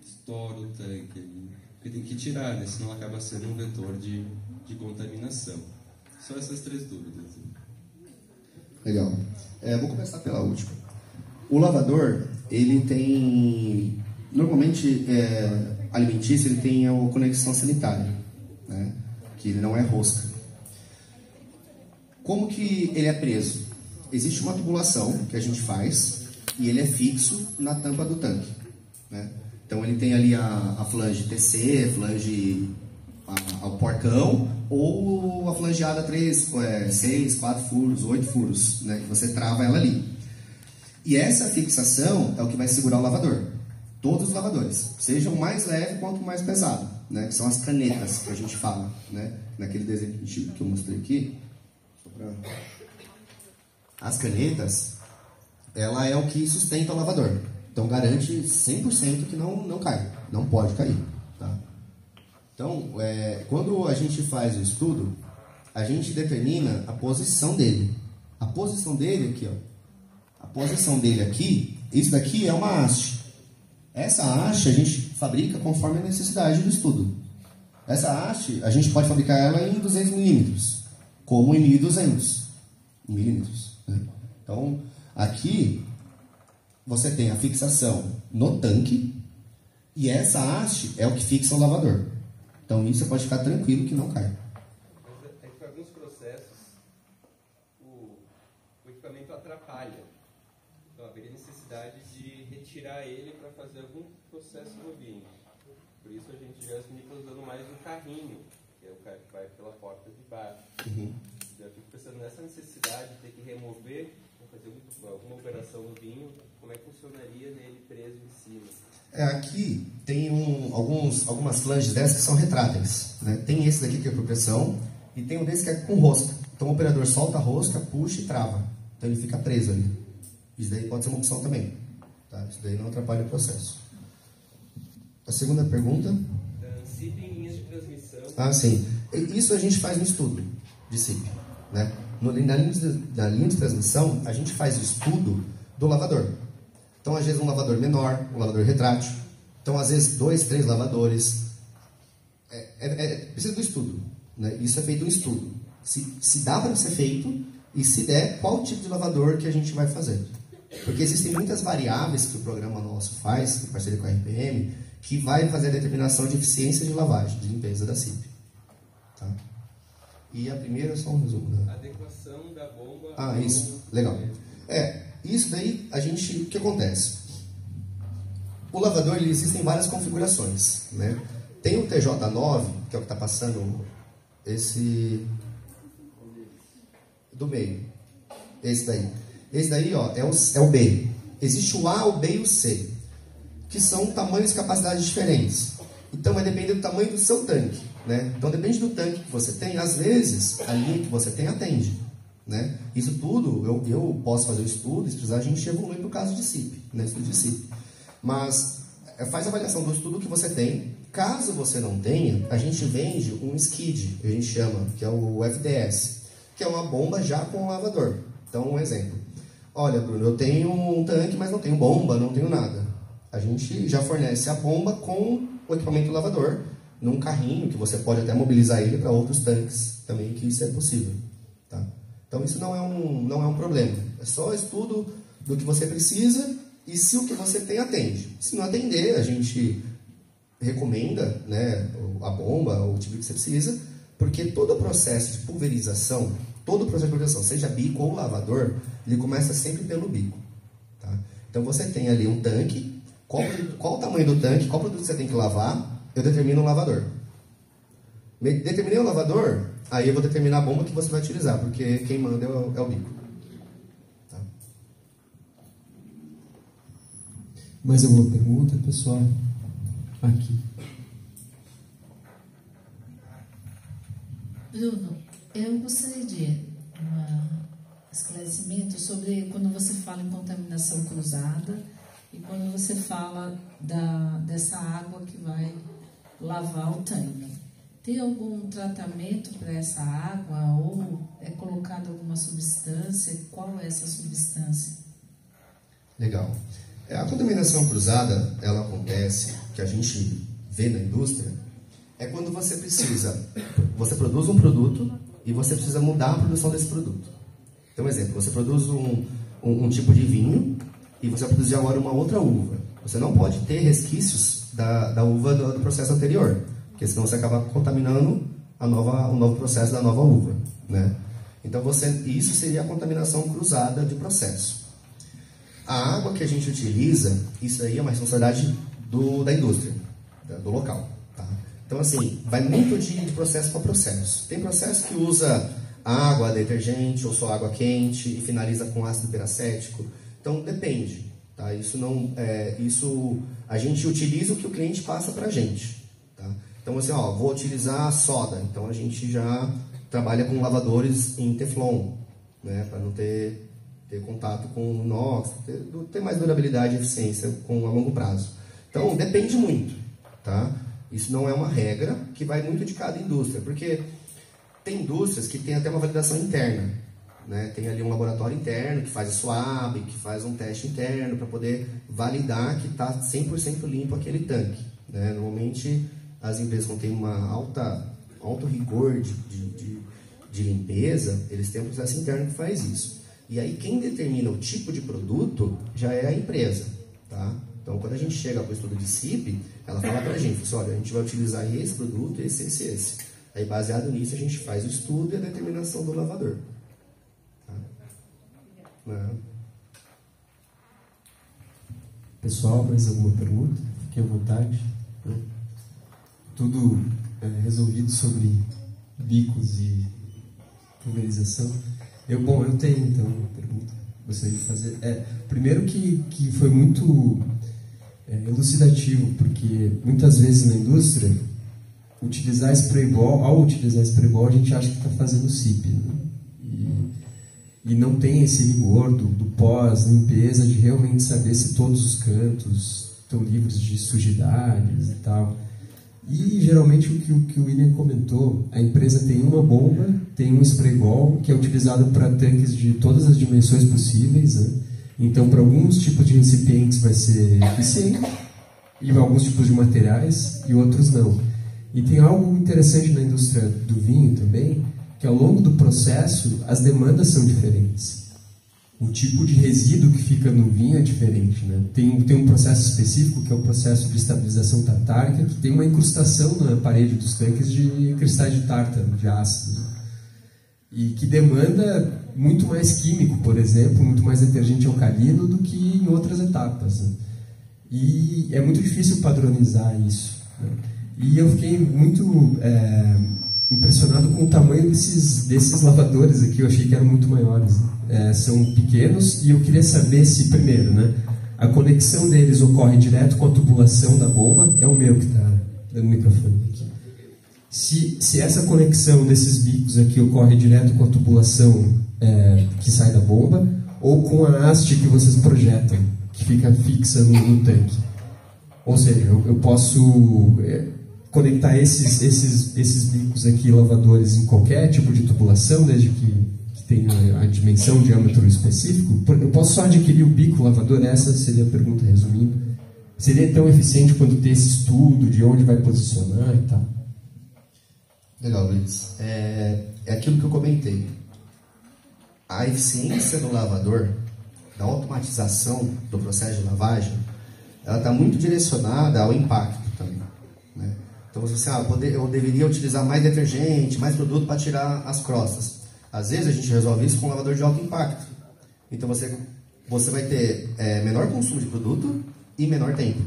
estoura o tanque ali. Porque tem que tirar, né? Senão ela acaba sendo um vetor de contaminação. Só essas 3 dúvidas. Legal. Vou começar pela última. O lavador, ele tem... Normalmente, alimentício, ele tem a conexão sanitária, né? Que ele não é rosca. Como que ele é preso? Existe uma tubulação que a gente faz e ele é fixo na tampa do tanque, né? Então ele tem ali a flange TC, flange ao porcão, ou a flangeada 6, 4 furos, 8 furos, né? Que você trava ela ali. E essa fixação é o que vai segurar o lavador. Todos os lavadores, seja o mais leve quanto o mais pesado, né? Que são as canetas que a gente fala, né? Naquele desenho que eu mostrei aqui. As canetas, ela é o que sustenta o lavador. Então garante 100% que não cai, não pode cair, tá? Então, quando a gente faz o estudo, a gente determina a posição dele. A posição dele aqui, ó. A posição dele aqui, isso daqui é uma haste. Essa haste a gente fabrica conforme a necessidade do estudo. Essa haste, a gente pode fabricar ela em 200 milímetros, como em 1200 milímetros, né? Então, aqui você tem a fixação no tanque e essa haste é o que fixa o lavador. Então, isso você pode ficar tranquilo que não cai. É que para alguns processos o equipamento atrapalha. Então, haveria necessidade de retirar ele para fazer algum processo no vinho. Por isso, a gente vê as vinícolas usando mais um carrinho, que é o cara que vai pela porta de baixo. Uhum. Eu fico pensando nessa necessidade de ter que remover, fazer alguma operação no vinho, como é que funcionaria nele preso em cima? Aqui tem algumas flanges dessas que são retráteis, né? Tem esse daqui que é por pressão e tem um desse que é com rosca. Então o operador solta a rosca, puxa e trava. Então ele fica preso ali. Isso daí pode ser uma opção também. Tá? Isso daí não atrapalha o processo. A segunda pergunta? CIP em linhas de transmissão. Ah, sim. Isso a gente faz no estudo de CIP, né? Na linha de transmissão, a gente faz o estudo do lavador. Então, às vezes, um lavador menor, um lavador retrátil. Então, às vezes, 2, 3 lavadores. Precisa do estudo, né? Isso é feito um estudo. Se dá para ser feito e se der, qual tipo de lavador que a gente vai fazer. Porque existem muitas variáveis que o programa nosso faz, em parceria com a RPM, que vai fazer a determinação de eficiência de lavagem, de limpeza da CIP. Tá? E a primeira é só um resumo. Né? Adequação da bomba. Ah, isso. Legal. Isso daí, o que acontece? O lavador, existem várias configurações. Né? Tem o TJ9, que é o que está passando esse do meio. Esse daí. Esse daí, ó, é o B. Existe o A, o B e o C, que são tamanhos e capacidades diferentes. Então, vai depender do tamanho do seu tanque. Né? Então, depende do tanque que você tem. Às vezes, a linha que você tem atende. Né? Isso tudo, eu posso fazer o estudo, se precisar, a gente evolui para o caso de CIP, né? Estudo de CIP. Mas, faz a avaliação do estudo que você tem. Caso você não tenha, a gente vende um skid, que a gente chama, que é o FDS, que é uma bomba já com lavador. Então, um exemplo. Olha, Bruno, eu tenho um tanque, mas não tenho bomba, não tenho nada. A gente já fornece a bomba com o equipamento lavador, num carrinho, que você pode até mobilizar ele para outros tanques também, que isso é possível. Tá? Então, isso não é um problema. É só estudo do que você precisa e se o que você tem atende. Se não atender, a gente recomenda, né, a bomba, o tipo que você precisa, porque todo o processo de pulverização, seja bico ou lavador, ele começa sempre pelo bico. Tá? Então, você tem ali um tanque, qual o tamanho do tanque, qual produto você tem que lavar, eu determino o lavador. Determinei o lavador, aí eu vou determinar a bomba que você vai utilizar, porque quem manda é o bico. Tá? Mais alguma pergunta, pessoal? Aqui. Bruno, eu gostaria de um esclarecimento sobre quando você fala em contaminação cruzada e quando você fala dessa água que vai lavar o tanque. Tem algum tratamento para essa água ou é colocada alguma substância? Qual é essa substância? Legal. A contaminação cruzada, ela acontece, que a gente vê na indústria, é quando você produz um produto e você precisa mudar a produção desse produto. Então, um exemplo, você produz um tipo de vinho e você vai produzir agora uma outra uva. Você não pode ter resquícios da uva do processo anterior, porque senão você acaba contaminando o novo processo da nova uva. Né? Então, isso seria a contaminação cruzada de processo. A água que a gente utiliza, isso aí é uma responsabilidade da indústria, do local. Tá? Então, assim, vai muito de processo para processo. Tem processo que usa água, detergente ou só água quente e finaliza com ácido peracético. Então, depende. Tá? Isso a gente utiliza o que o cliente passa para a gente. Tá? Então, assim, vou utilizar soda. Então, a gente já trabalha com lavadores em Teflon, né? Para não ter contato com inox, ter mais durabilidade e eficiência a longo prazo. Então, depende muito. Tá? Isso não é uma regra, que vai muito de cada indústria, porque tem indústrias que têm até uma validação interna. Né? Tem ali um laboratório interno que faz a SWAB, que faz um teste interno para poder validar que está 100% limpo aquele tanque. Né? Normalmente, as empresas que têm alto rigor de limpeza, eles têm um processo interno que faz isso. E aí, quem determina o tipo de produto já é a empresa. Tá? Então, quando a gente chega para o estudo de CIP, ela fala para a gente, olha, a gente vai utilizar esse produto, esse. Aí, baseado nisso, a gente faz o estudo e a determinação do lavador. Tá? Pessoal, mais alguma pergunta? Fiquem à vontade. Tudo resolvido sobre bicos e pulverização. Eu tenho, então, uma pergunta que gostaria de fazer. Primeiro que foi muito elucidativo, porque muitas vezes na indústria, ao utilizar spray ball, a gente acha que está fazendo SIP, né? E não tem esse rigor do pós-limpeza, de realmente saber se todos os cantos estão livres de sujidades e tal. E geralmente o que o William comentou, a empresa tem uma bomba, tem um spray ball que é utilizado para tanques de todas as dimensões possíveis, né? Então, para alguns tipos de recipientes vai ser eficiente, e alguns tipos de materiais, e outros não. E tem algo interessante na indústria do vinho também, que ao longo do processo as demandas são diferentes. O tipo de resíduo que fica no vinho é diferente, né? Tem um processo específico, que é o processo de estabilização tartárica, que tem uma incrustação na parede dos tanques de cristais de tártaro, de ácido, né? E que demanda muito mais químico, por exemplo, muito mais detergente alcalino do que em outras etapas, né? E é muito difícil padronizar isso, né? E eu fiquei muito impressionado com o tamanho desses lavadores aqui. Eu achei que eram muito maiores, né? São pequenos, e eu queria saber se, primeiro, né, a conexão deles ocorre direto com a tubulação da bomba. É o meu que está dando o microfone aqui. Se essa conexão desses bicos aqui ocorre direto com a tubulação que sai da bomba, ou com a haste que vocês projetam, que fica fixa no tanque. Ou seja, eu posso conectar esses bicos aqui, lavadores, em qualquer tipo de tubulação, desde que tenha a dimensão, o diâmetro específico. Eu posso só adquirir o bico lavador? Essa seria a pergunta, resumindo. Seria tão eficiente quanto ter esse estudo de onde vai posicionar e tal? Legal, Luiz. É aquilo que eu comentei. A eficiência do lavador, da automatização do processo de lavagem, ela está muito direcionada ao impacto também, né? Então, você eu deveria utilizar mais detergente, mais produto para tirar as crostas. Às vezes a gente resolve isso com um lavador de alto impacto. Então você vai ter menor consumo de produto e menor tempo,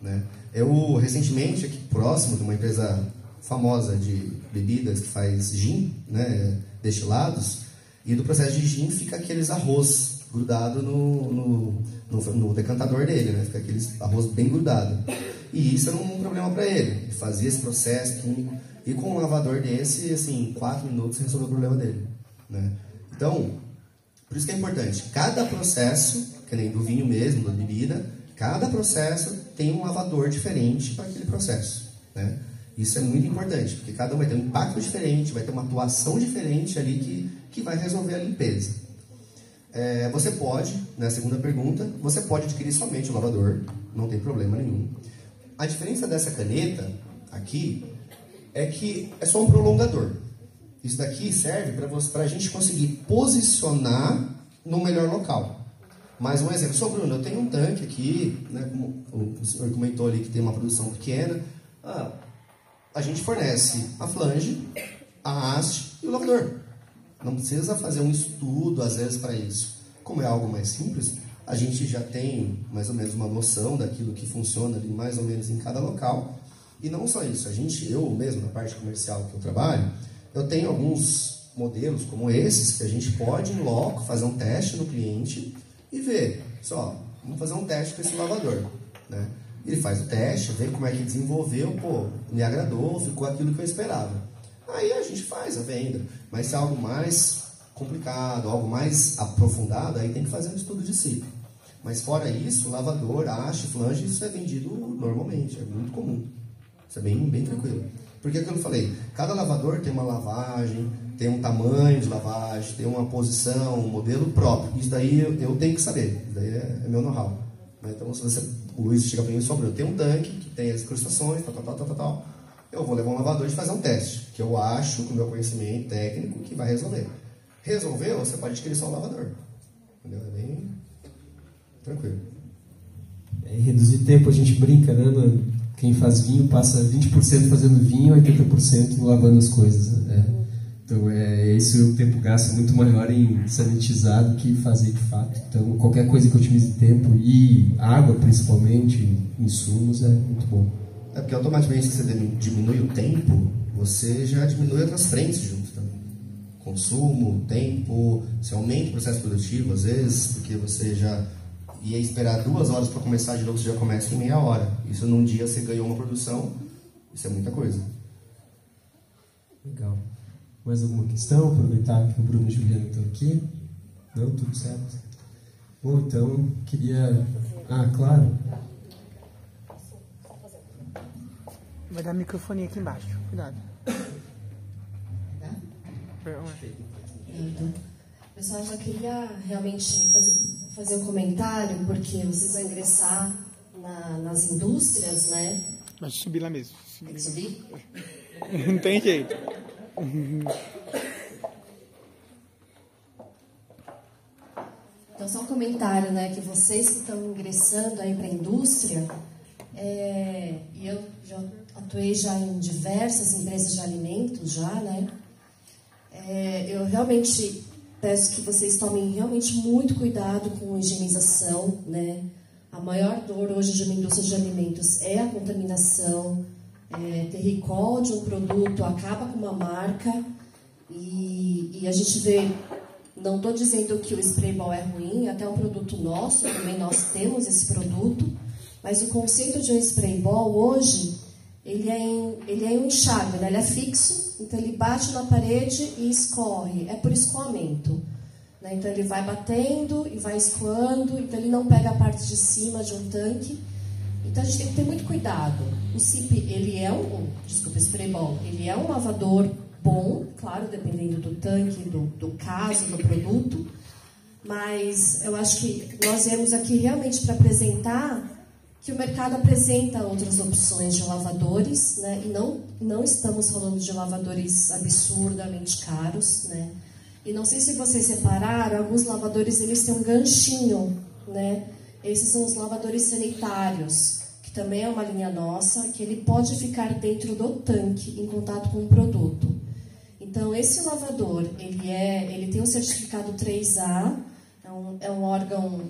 né? Eu, recentemente, aqui próximo de uma empresa famosa de bebidas que faz gin, né, destilados, e do processo de gin fica aqueles arroz grudado no decantador dele, né? Fica aqueles arroz bem grudado. E isso era um problema para ele. Ele fazia esse processo químico, e com um lavador desse, assim, em 4 minutos resolveu o problema dele, né? Então, por isso que é importante. Cada processo, que nem do vinho mesmo, da bebida, cada processo tem um lavador diferente para aquele processo, né? Isso é muito importante, porque cada um vai ter um impacto diferente, vai ter uma atuação diferente ali que vai resolver a limpeza. Você pode, na segunda pergunta, você pode adquirir somente o lavador, não tem problema nenhum. A diferença dessa caneta aqui é que é só um prolongador. Isso daqui serve para a gente conseguir posicionar no melhor local. Mais um exemplo. Só, Bruno, eu tenho um tanque aqui, né, como o senhor comentou ali que tem uma produção pequena. A gente fornece a flange, a haste e o lavador. Não precisa fazer um estudo, às vezes, para isso. Como é algo mais simples, a gente já tem mais ou menos uma noção daquilo que funciona ali mais ou menos em cada local. E não só isso, eu mesmo, na parte comercial que eu trabalho, eu tenho alguns modelos como esses, que a gente pode, em loco, fazer um teste no cliente e ver. Vamos fazer um teste com esse lavador, né? Ele faz o teste, vê como é que desenvolveu, me agradou, ficou aquilo que eu esperava. Aí a gente faz a venda. Mas se é algo mais complicado, algo mais aprofundado, aí tem que fazer um estudo de ciclo. Mas fora isso, lavador, haste, flange, isso é vendido normalmente, é muito comum. Isso é bem, bem tranquilo. Porque é aquilo que eu falei, cada lavador tem uma lavagem, tem um tamanho de lavagem, tem uma posição, um modelo próprio. Isso daí eu tenho que saber, isso daí é meu know-how. Então, se o Luiz chega para mim sobre, eu tenho um tanque que tem as incrustações, tal. Eu vou levar um lavador e fazer um teste, que eu acho, com o meu conhecimento técnico, que vai resolver. Resolveu, você pode adquirir só um lavador. Entendeu? É bem tranquilo. Reduzir tempo, a gente brinca, né? Quem faz vinho passa 20% fazendo vinho e 80% lavando as coisas, né? Então, isso o tempo gasto muito maior em sanitizar do que fazer de fato. Então, qualquer coisa que otimize tempo e água, principalmente, insumos, é muito bom. Porque automaticamente, se você diminui o tempo, você já diminui outras frentes junto também. Consumo, tempo, você aumenta o processo produtivo, às vezes, porque você já... ia esperar 2 horas para começar de novo, você já começa em meia hora. Isso num dia você ganhou uma produção, isso é muita coisa. Legal. Mais alguma questão? Aproveitar que o Bruno e a Juliana estão aqui. Não? Tudo certo? Bom, então, queria... Ah, claro. Vai dar microfone aqui embaixo. Cuidado. Pessoal, eu só queria realmente fazer um comentário, porque vocês vão ingressar nas indústrias, né? Mas subir lá mesmo. Tem que subir? Não tem jeito. Então, só um comentário, né? Que vocês que estão ingressando aí para a indústria, e eu já atuei já em diversas empresas de alimentos, já, né? Eu realmente peço que vocês tomem realmente muito cuidado com a higienização, né? A maior dor hoje de uma indústria de alimentos é a contaminação. Ter recall de um produto acaba com uma marca e a gente vê, não estou dizendo que o spray ball é ruim, até um produto nosso, também nós temos esse produto, mas o conceito de um spray ball hoje, ele é em um enxágue, né? Ele é fixo, então ele bate na parede e escorre, é por escoamento, né? Então ele vai batendo e vai escoando, então ele não pega a parte de cima de um tanque. Então a gente tem que ter muito cuidado. O CIP, ele é o spray ball, ele é um lavador bom, claro, dependendo do tanque, do caso, do produto, mas eu acho que nós viemos aqui realmente para apresentar que o mercado apresenta outras opções de lavadores, né? E não estamos falando de lavadores absurdamente caros, né? E não sei se vocês repararam, alguns lavadores eles têm um ganchinho, né? Esses são os lavadores sanitários, que também é uma linha nossa, que ele pode ficar dentro do tanque, em contato com o produto. Então, esse lavador, ele tem um certificado 3A, é um órgão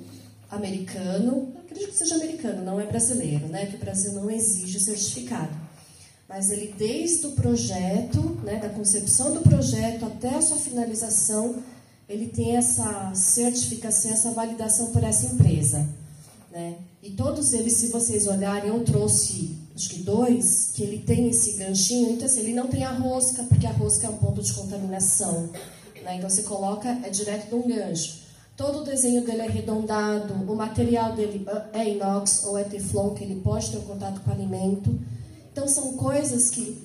americano, acredito que seja americano, não é brasileiro, né? Que o Brasil não exige certificado. Mas ele, desde o projeto, né, da concepção do projeto até a sua finalização, ele tem essa certificação, essa validação por essa empresa, né? E todos eles, se vocês olharem, eu trouxe, acho que 2, que ele tem esse ganchinho, então assim, ele não tem a rosca, porque a rosca é um ponto de contaminação, né? Então você coloca, é direto de um gancho. Todo o desenho dele é arredondado, o material dele é inox ou é teflon, que ele pode ter um contato com o alimento. Então são coisas que,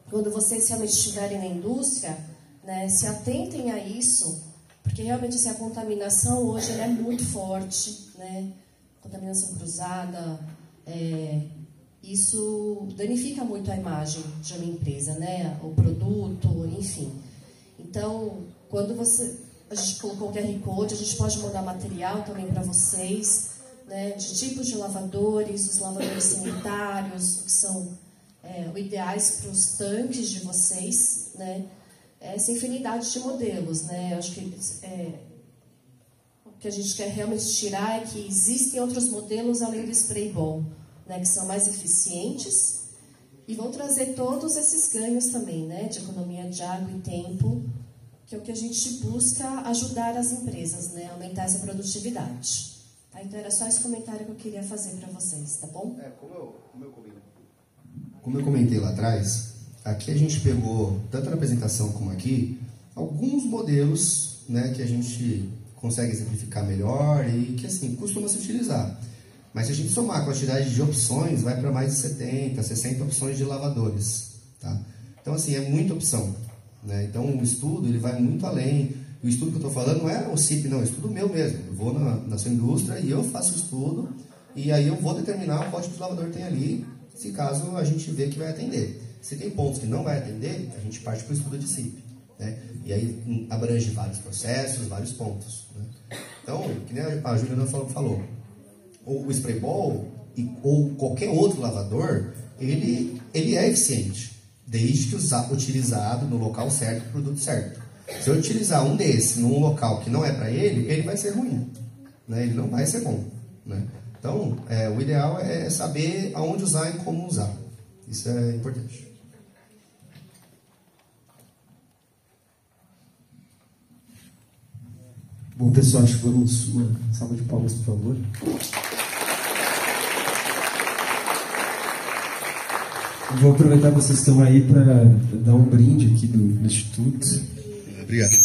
quando vocês realmente estiverem na indústria, né, se atentem a isso, porque realmente assim, a contaminação hoje ela é muito forte, né? Contaminação cruzada, isso danifica muito a imagem de uma empresa, né? O produto, enfim. Então, quando a gente colocou o QR Code, a gente pode mandar material também para vocês, né? De tipos de lavadores, os lavadores sanitários, que são ideais para os tanques de vocês, né? Essa infinidade de modelos, né? Acho que o que a gente quer realmente tirar é que existem outros modelos além do spray ball, né? Que são mais eficientes e vão trazer todos esses ganhos também, né? De economia de água e tempo, que é o que a gente busca ajudar as empresas, né? Aumentar essa produtividade. Tá? Então era só esse comentário que eu queria fazer para vocês, tá bom? Como eu comentei lá atrás, aqui a gente pegou, tanto na apresentação como aqui, alguns modelos, né, que a gente consegue exemplificar melhor e que, assim, costuma se utilizar. Mas se a gente somar a quantidade de opções, vai para mais de 70, 60 opções de lavadores. Tá? Então, assim, é muita opção. Né? Então, o estudo ele vai muito além. O estudo que eu estou falando não é o CIP, não, é o estudo meu mesmo. Eu vou na sua indústria e eu faço o estudo e aí eu vou determinar o código que o lavador tem ali, se caso a gente vê que vai atender. Se tem pontos que não vai atender, a gente parte para o estudo de CIP. Né? E aí abrange vários processos, vários pontos. Né? Então, que nem a Juliana falou, o spray ball ou qualquer outro lavador, ele é eficiente, desde que utilizado no local certo, no produto certo. Se eu utilizar um desse num local que não é para ele vai ser ruim. Né? Ele não vai ser bom. Né? Então, o ideal é saber aonde usar e como usar. Isso é importante. Bom, pessoal, acho que vamos uma salva de palmas, por favor. Eu vou aproveitar que vocês estão aí para dar um brinde aqui do Instituto. Obrigado.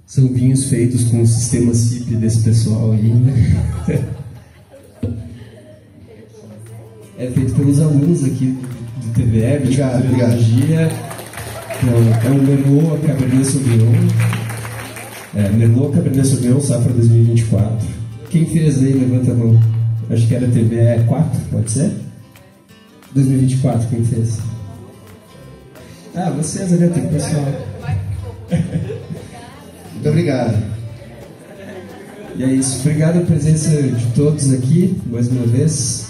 São vinhos feitos com o sistema CIP desse pessoal aí, né? É feito pelos alunos aqui do TVE, de Tecnologia. É um Merlot Cabernet Sauvignon. Merlot Cabernet Sauvignon, safra 2024. Quem fez aí, levanta a mão. Acho que era TVE 4, pode ser? 2024, quem fez? Ah, vocês ali, tem o pessoal. Muito obrigado. E é isso. Obrigado pela presença de todos aqui, mais uma vez.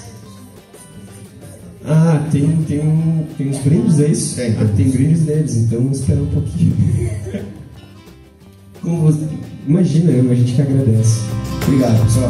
Ah, tem uns brindes, é isso? Tem brindes deles, então vamos esperar um pouquinho. Imagina, a gente que agradece. Obrigado, pessoal.